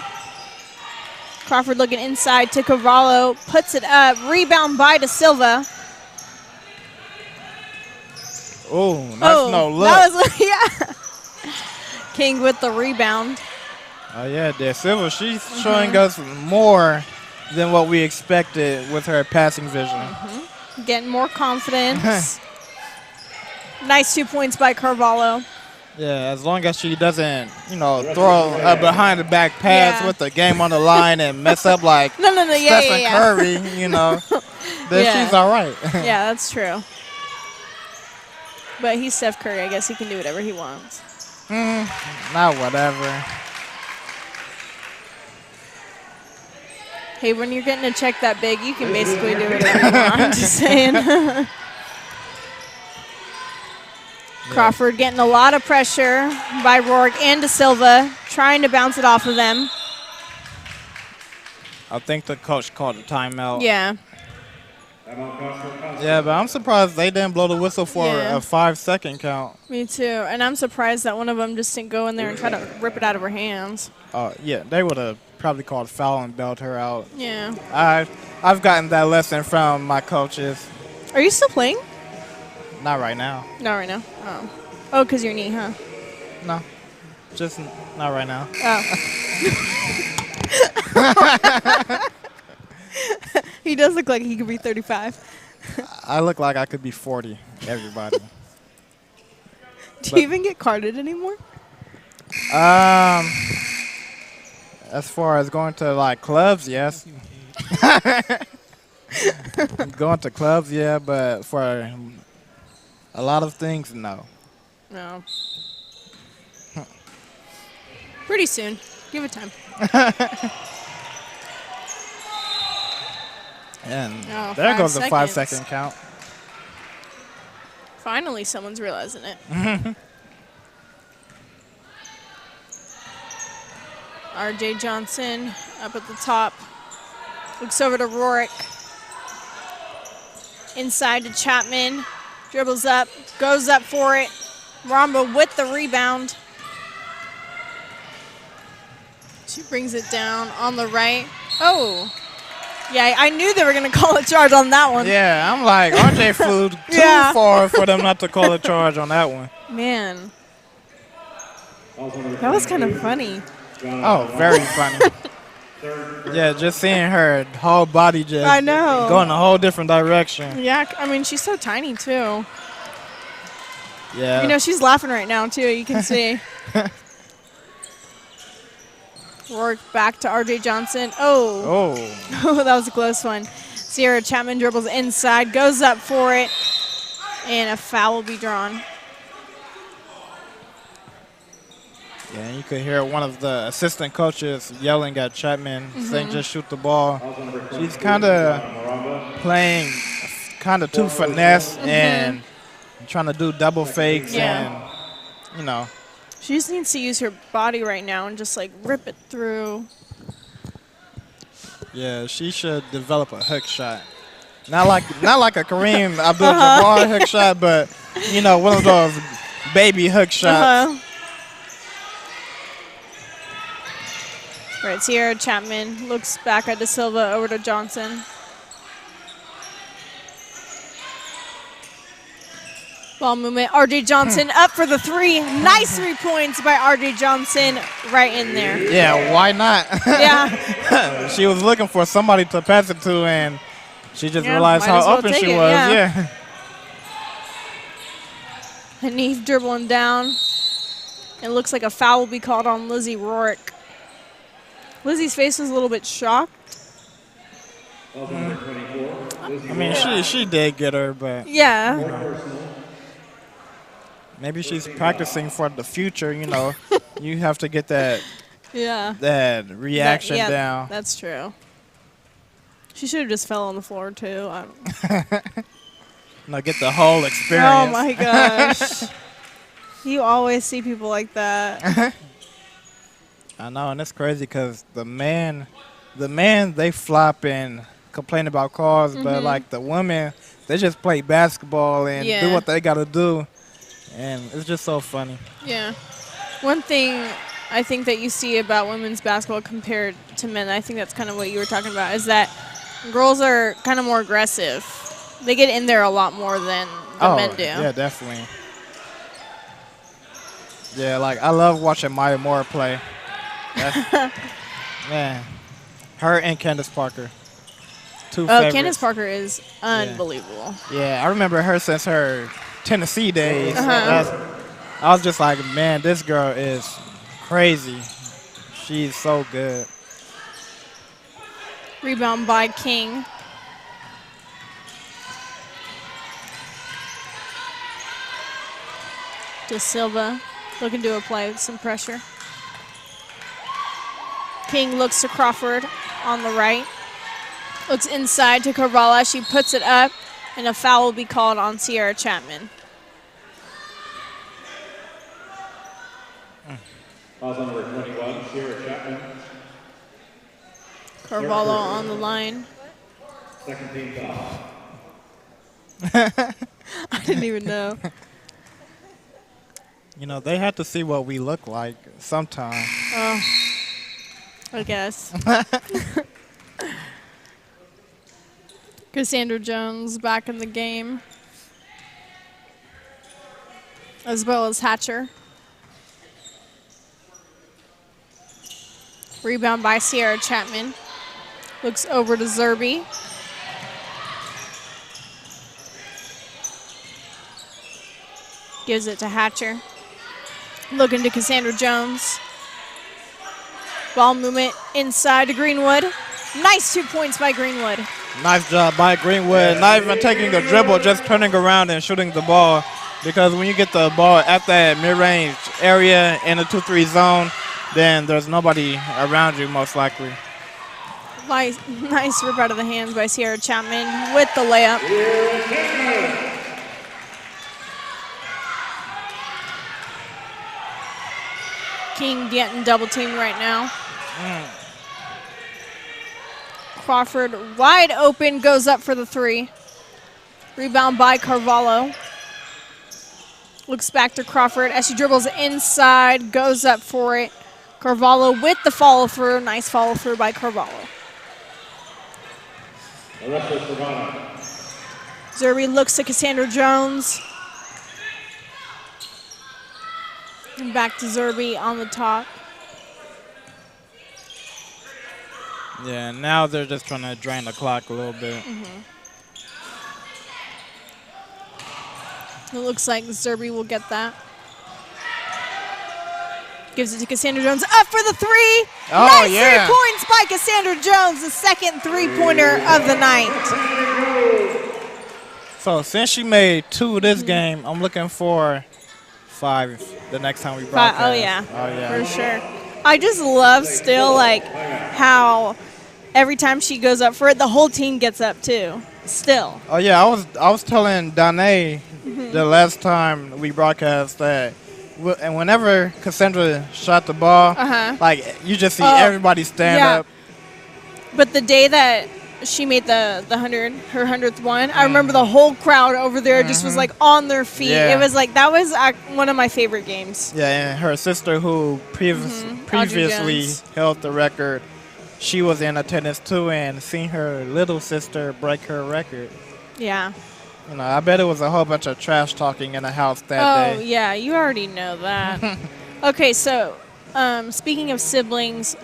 Crawford looking inside to Carvalho. Puts it up. Rebound by De Silva. Oh, nice no look. That was, yeah. King with the rebound. Oh, yeah, De Silva, she's showing us more than what we expected with her passing vision. Getting more confidence. Nice 2 points by Carvalho. Yeah, as long as she doesn't, you know, throw a behind-the-back pass with the game on the line and mess up like Stephen Curry, you know, then she's all right. Yeah, that's true. But he's Steph Curry. I guess he can do whatever he wants. Not whatever. Hey, when you're getting a check that big, you can basically do whatever you want. I'm just saying. Crawford getting a lot of pressure by Rourke and De Silva, trying to bounce it off of them. I think the coach called a timeout. Yeah. Yeah, but I'm surprised they didn't blow the whistle for a 5-second count. Me too. And I'm surprised that one of them just didn't go in there and try to rip it out of her hands. Yeah, they would have probably called foul and bailed her out. Yeah. I've gotten that lesson from my coaches. Are you still playing? Not right now. Not right now. Oh. Oh, because your knee, huh? No. Just not right now. Oh. He does look like he could be 35. I look like I could be 40, everybody. Do you even get carded anymore? As far as going to, like, clubs, yes. Going to clubs, yeah, but for a lot of things, no. No. Pretty soon. Give it time. And there 5 goes the seconds. 5-second count. Finally, someone's realizing it. R.J. Johnson up at the top. Looks over to Rourke. Inside to Chapman. Dribbles up. Goes up for it. Ramba with the rebound. She brings it down on the right. Oh. Yeah, I knew they were going to call a charge on that one. Yeah, I'm like, RJ flew too far for them not to call a charge on that one. Man. That was kind of funny. Oh, very funny. Yeah, just seeing her whole body just I know. go in a whole different direction. Yeah, I mean, she's so tiny, too. Yeah. You know, she's laughing right now, too. You can see. Rourke back to R.J. Johnson. Oh, that was a close one. Sierra Chapman dribbles inside, goes up for it, and a foul will be drawn. Yeah, you could hear one of the assistant coaches yelling at Chapman, saying just shoot the ball. She's kind of playing kind of too finesse and trying to do double fakes and, you know. She just needs to use her body right now and just, like, rip it through. Yeah, she should develop a hook shot. Not like a Kareem Abdul-Jabbar hook shot, but, you know, one of those baby hook shots. Right, Sierra Chapman looks back at De Silva, over to Johnson. Ball movement, R.J. Johnson up for the three. Nice 3 points by R.J. Johnson right in there. Yeah, why not? Yeah. She was looking for somebody to pass it to, and she just realized how open she was. Yeah. Hanif dribbling down. It looks like a foul will be called on Lizzie Rourke. Lizzie's face was a little bit shocked. I mean, she did get her, but yeah. You know, maybe she's practicing for the future. You know, you have to get that that reaction down. That's true. She should have just fell on the floor too. No, get the whole experience. Oh my gosh! You always see people like that. I know, and it's crazy because the men, they flop and complain about calls, but like the women, they just play basketball and do what they gotta do, and it's just so funny. Yeah. One thing I think that you see about women's basketball compared to men, I think that's kind of what you were talking about, is that girls are kind of more aggressive. They get in there a lot more than the men do. Yeah, definitely. Yeah, like I love watching Maya Moore play. Man, her and Candace Parker. Two favorites. Candace Parker is unbelievable. Yeah, I remember her since her Tennessee days. I was just like, man, this girl is crazy. She's so good. Rebound by King. De Silva looking to apply some pressure. King looks to Crawford on the right. Looks inside to Carvalho. She puts it up, and a foul will be called on Sierra Chapman. Foul on number 21, Sierra Chapman. Carvalho on the line. Second team foul. I didn't even know. You know, they have to see what we look like sometime. Oh, I guess. Cassandra Jones back in the game, as well as Hatcher. Rebound by Sierra Chapman. Looks over to Zerby. Gives it to Hatcher. Looking to Cassandra Jones. Ball movement inside to Greenwood. Nice 2 points by Greenwood. Nice job by Greenwood. Not even taking a dribble, just turning around and shooting the ball. Because when you get the ball at that mid-range area in the 2-3 zone, then there's nobody around you most likely. Nice rip out of the hands by Sierra Chapman with the layup. King getting double teamed right now. Crawford wide open, goes up for the three. Rebound by Carvalho. Looks back to Crawford as she dribbles inside, goes up for it. Carvalho with the follow through. Nice follow through by Carvalho. Zerby looks to Cassandra Jones. And back to Zerby on the top. Yeah, now they're just trying to drain the clock a little bit. It looks like Zerby will get that. Gives it to Cassandra Jones. Up for the three. Oh, nice yeah. 3 points by Cassandra Jones, the second three-pointer of the night. So since she made 2 this game, I'm looking for 5 the next time we broadcast. Oh, yeah. Oh, yeah. For sure. I just love still, like, how every time she goes up for it, the whole team gets up, too. Still. Oh, yeah. I was telling Danae the last time we broadcast that and whenever Cassandra shot the ball, like, you just see everybody stand up. But the day that she made her 100th one, I remember the whole crowd over there just was like on their feet. Yeah. It was like, that was one of my favorite games. Yeah, and her sister who previously Jones. held the record, she was in attendance too, and seeing her little sister break her record. Yeah. You know, I bet it was a whole bunch of trash talking in the house that day. Oh, yeah, you already know that. Okay, so speaking of siblings,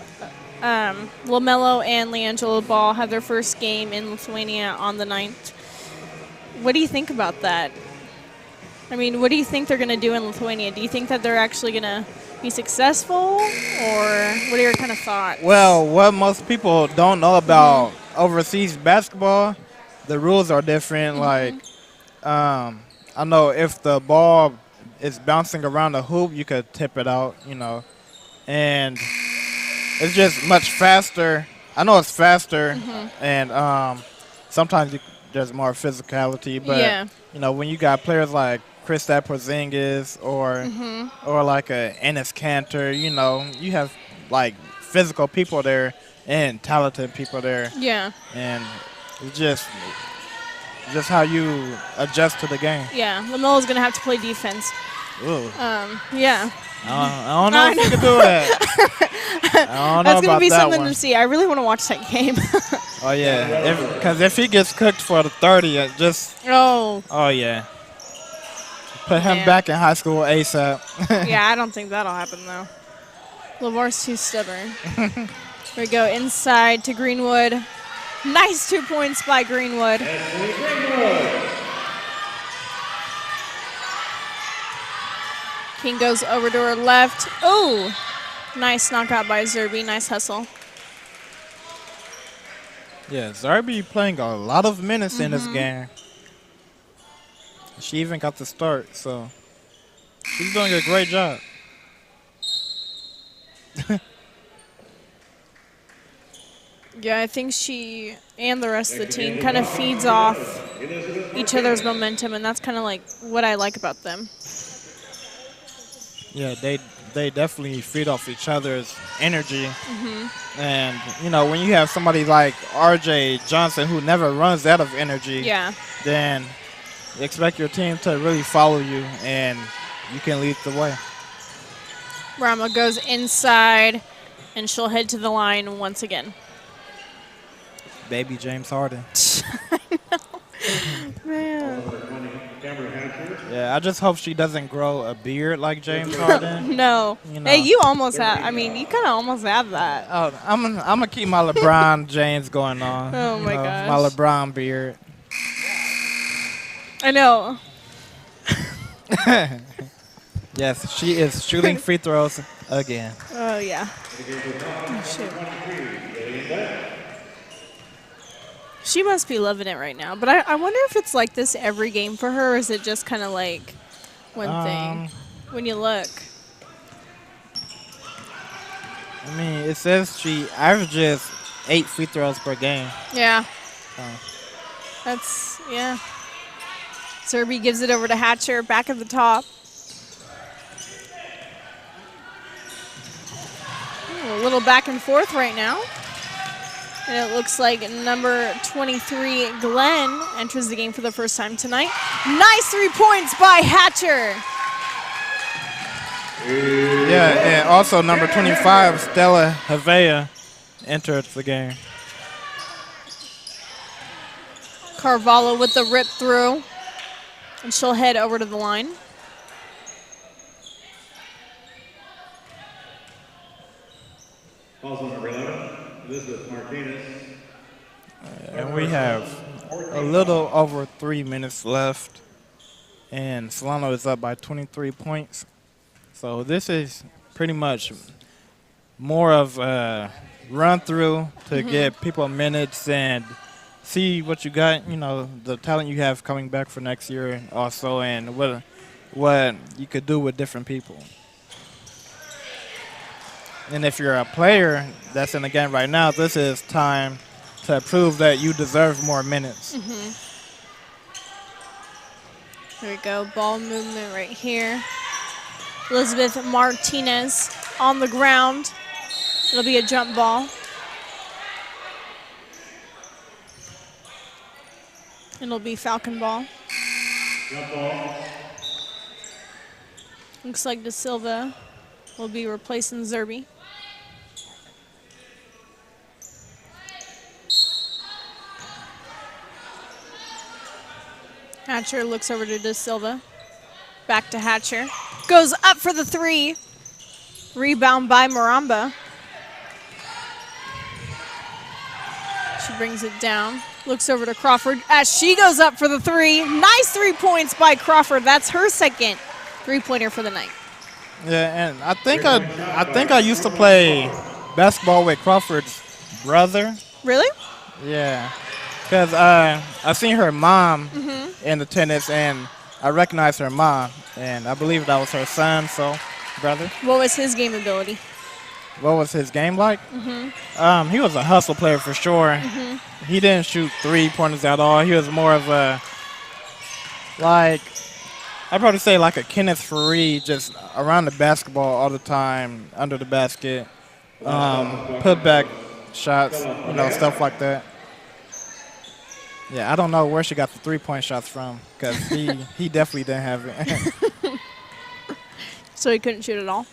LaMelo and LiAngelo Ball have their first game in Lithuania on the 9th. What do you think about that? I mean, what do you think they're going to do in Lithuania? Do you think that they're actually going to be successful, or what are your kind of thoughts? Well, what most people don't know about overseas basketball, the rules are different. Like, I know if the ball is bouncing around the hoop, you could tip it out, you know, and it's just much faster. I know it's faster, and sometimes there's more physicality. But you know, when you got players like Kristaps Porzingis or like a Enes Kanter, you know, you have like physical people there and talented people there. Yeah. And it's just how you adjust to the game. Yeah, LaMelo's going to have to play defense. Ooh. Yeah. I don't know if you can do that. I don't know That's going to be about that something one. to see. I really want to watch that game. Oh, yeah. Because if he gets cooked for the 30, it just... Oh. Oh, yeah. Put him back in high school ASAP. Yeah, I don't think that'll happen, though. LeVar's too stubborn. Here we go inside to Greenwood. Nice 2 points by Greenwood. King goes over to her left. Oh, nice knockout by Zerby. Nice hustle. Yeah, Zerby playing a lot of minutes in this game. She even got the start, so she's doing a great job. Yeah, I think she and the rest of the team kind of feeds off each other's momentum, and that's kind of like what I like about them. Yeah, they definitely feed off each other's energy. And, you know, when you have somebody like R.J. Johnson who never runs out of energy, then you expect your team to really follow you, and you can lead the way. Rama goes inside, and she'll head to the line once again. Baby James Harden. I know. Man. Yeah, I just hope she doesn't grow a beard like James Harden. No. You know. Hey, you almost have. I mean, you kind of almost have that. Oh, I'm gonna keep my LeBron James going on. Oh, my gosh. My LeBron beard. I know. Yes, she is shooting free throws again. Oh, yeah. Oh, shoot. She must be loving it right now. But I wonder if it's like this every game for her, or is it just kind of like one thing when you look? I mean, it says she averages 8 free throws per game. Yeah. That's, yeah. Zerby gives it over to Hatcher, back at the top. Ooh, a little back and forth right now. And it looks like number 23, Glenn, enters the game for the first time tonight. Nice 3 points by Hatcher. Yeah, and also number 25, Stella Havea, entered the game. Carvalho with the rip through. And she'll head over to the line. And we have a little over 3 minutes left. And Solano is up by 23 points. So this is pretty much more of a run-through to get people minutes and see what you got, you know, the talent you have coming back for next year also, and what you could do with different people. And if you're a player that's in the game right now, this is time to prove that you deserve more minutes. There we go, ball movement right here. Elizabeth Martinez on the ground. It'll be a jump ball. It'll be Falcon ball. Jump ball. Looks like De Silva will be replacing Zerby. Hatcher looks over to De Silva. Back to Hatcher. Goes up for the three. Rebound by Maramba. She brings it down. Looks over to Crawford as she goes up for the three. Nice 3 points by Crawford. That's her second three-pointer for the night. Yeah, and I think I used to play basketball with Crawford's brother. Really? Yeah, because I seen her mom in the tennis, and I recognized her mom, and I believe that was her son, so brother. What was his game ability? What was his game like? He was a hustle player for sure. He didn't shoot three-pointers at all. He was more of a, like, I'd probably say like a Kenneth Fareed, just around the basketball all the time, under the basket, put back shots, you know, stuff like that. Yeah, I don't know where she got the three-point shots from, because he definitely didn't have it. So he couldn't shoot at all?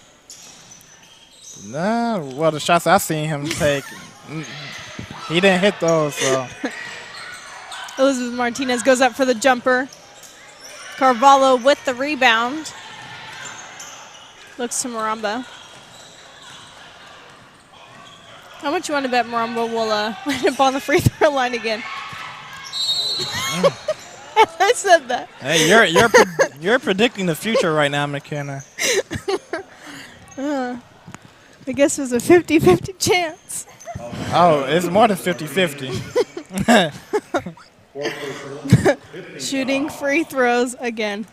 No, well, the shots I seen him take, he didn't hit those. So. Elizabeth Martinez goes up for the jumper. Carvalho with the rebound. Looks to Maramba. How much you want to bet Maramba will land up on the free throw line again? I said that. Hey, you're predicting the future right now, McKenna. I guess it was a 50-50 chance. Oh, it's more than 50-50. Shooting free throws again.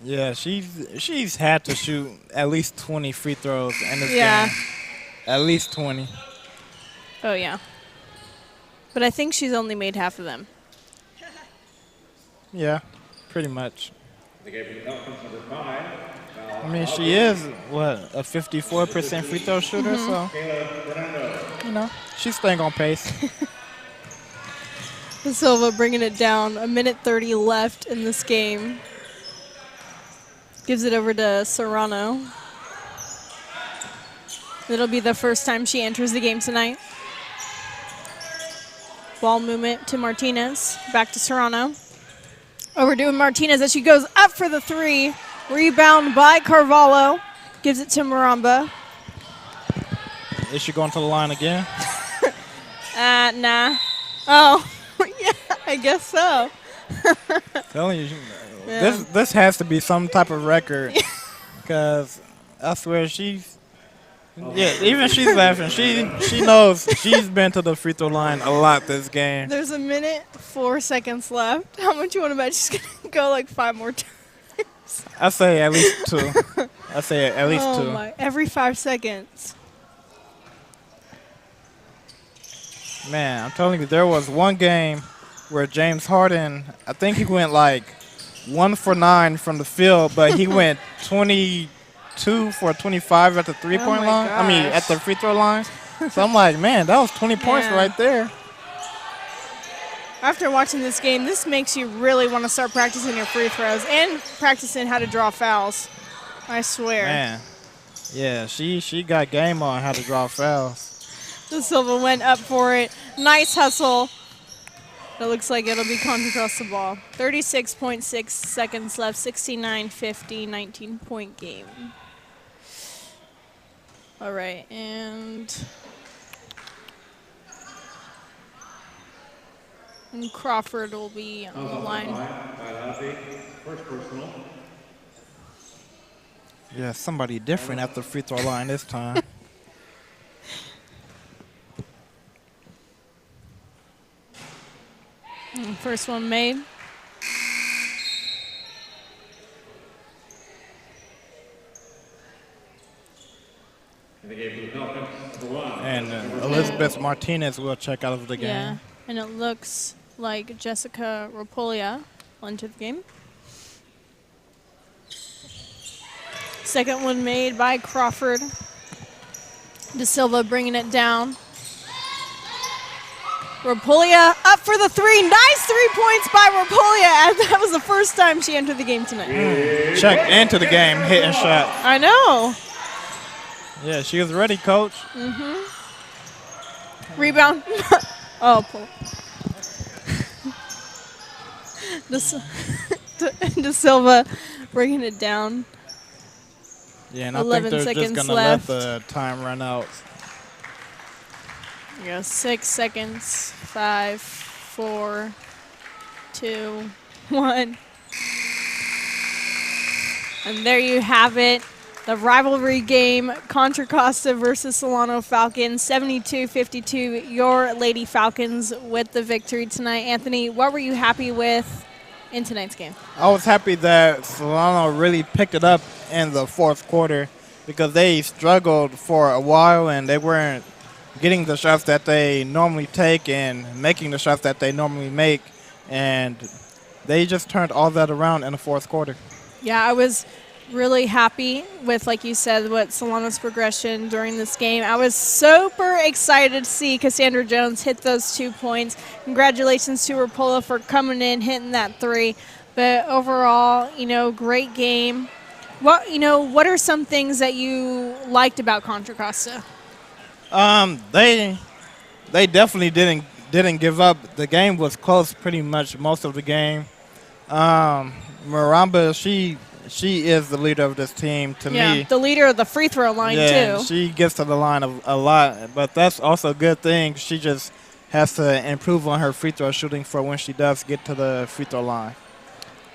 Yeah, she's had to shoot at least 20 free throws in this Yeah. game. At least 20. Oh, yeah. But I think she's only made half of them. Yeah, pretty much. They gave the Falcons number 5. I mean, she is, what, a 54% free throw shooter, so, you know, she's staying on pace. De Silva bringing it down. 1:30 left in this game. Gives it over to Serrano. It'll be the first time she enters the game tonight. Ball movement to Martinez. Back to Serrano. Over to Martinez as she goes up for the three. Rebound by Carvalho. Gives it to Maramba. Is she going to the line again? Nah. Oh, yeah, I guess so. Telling you, Yeah. this has to be some type of record, because I swear she's, yeah, even she's laughing. She knows she's been to the free throw line a lot this game. There's 1:04 left. How much you want to bet she's going to go like 5 more times? I say at least 2. I say at least 2. Oh my, every 5 seconds. Man, I'm telling you, there was one game where James Harden, I think he went like 1 for 9 from the field, but he went 22 for 25 at the three-point line. I mean, at the free throw line. So I'm like, man, that was 20 points Yeah. right there. After watching this game, this makes you really want to start practicing your free throws and practicing how to draw fouls. I swear. Man, yeah, she got game on how to draw fouls. De Silva went up for it. Nice hustle. It looks like it'll be Contra Costa ball. 36.6 seconds left. 69-50, 19-point game. All right, and And Crawford will be on the line. First personal. Yeah, somebody different at the free throw line this time. And first one made. And Elizabeth Martinez will check out of the game. Yeah, and it looks like Jessica Rapolia into the game. Second one made by Crawford. De Silva bringing it down. Rapolia up for the three. Nice 3 points by Rapolia. That was the first time she entered the game tonight. Checked into the game, hitting shots. I know. Yeah, she was ready, coach. Rebound. Oh, pull. De Silva bringing it down. Yeah, and I 11 think they're just seconds going to let left. the time run out. Yeah, 6 seconds. 5, 4, 2, 1. And there you have it. The rivalry game, Contra Costa versus Solano Falcons, 72-52. Your Lady Falcons with the victory tonight. Anthony, what were you happy with in tonight's game? I was happy that Solano really picked it up in the fourth quarter because they struggled for a while and they weren't getting the shots that they normally take and making the shots that they normally make. And they just turned all that around in the fourth quarter. Yeah, I was really happy with, like you said, what Solano's progression during this game. I was super excited to see Cassandra Jones hit those 2 points. Congratulations to Rapola for coming in, hitting that 3. But overall, great game. What are some things that you liked about Contra Costa? They definitely didn't give up. The game was close pretty much most of the game. Maramba, she is the leader of this team to me. The leader of the free throw line, too. She gets to the line a lot, but that's also a good thing. She just has to improve on her free throw shooting for when she does get to the free throw line.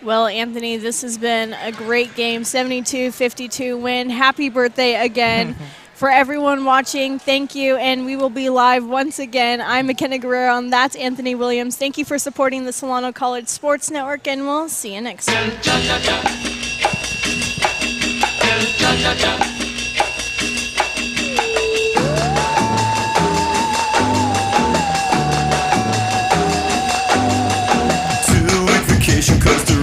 Well, Anthony, this has been a great game, 72-52 win. Happy birthday again. For everyone watching, thank you, and we will be live once again. I'm McKenna Guerrero, and that's Anthony Williams. Thank you for supporting the Solano College Sports Network, and we'll see you next time. Vacation, Costa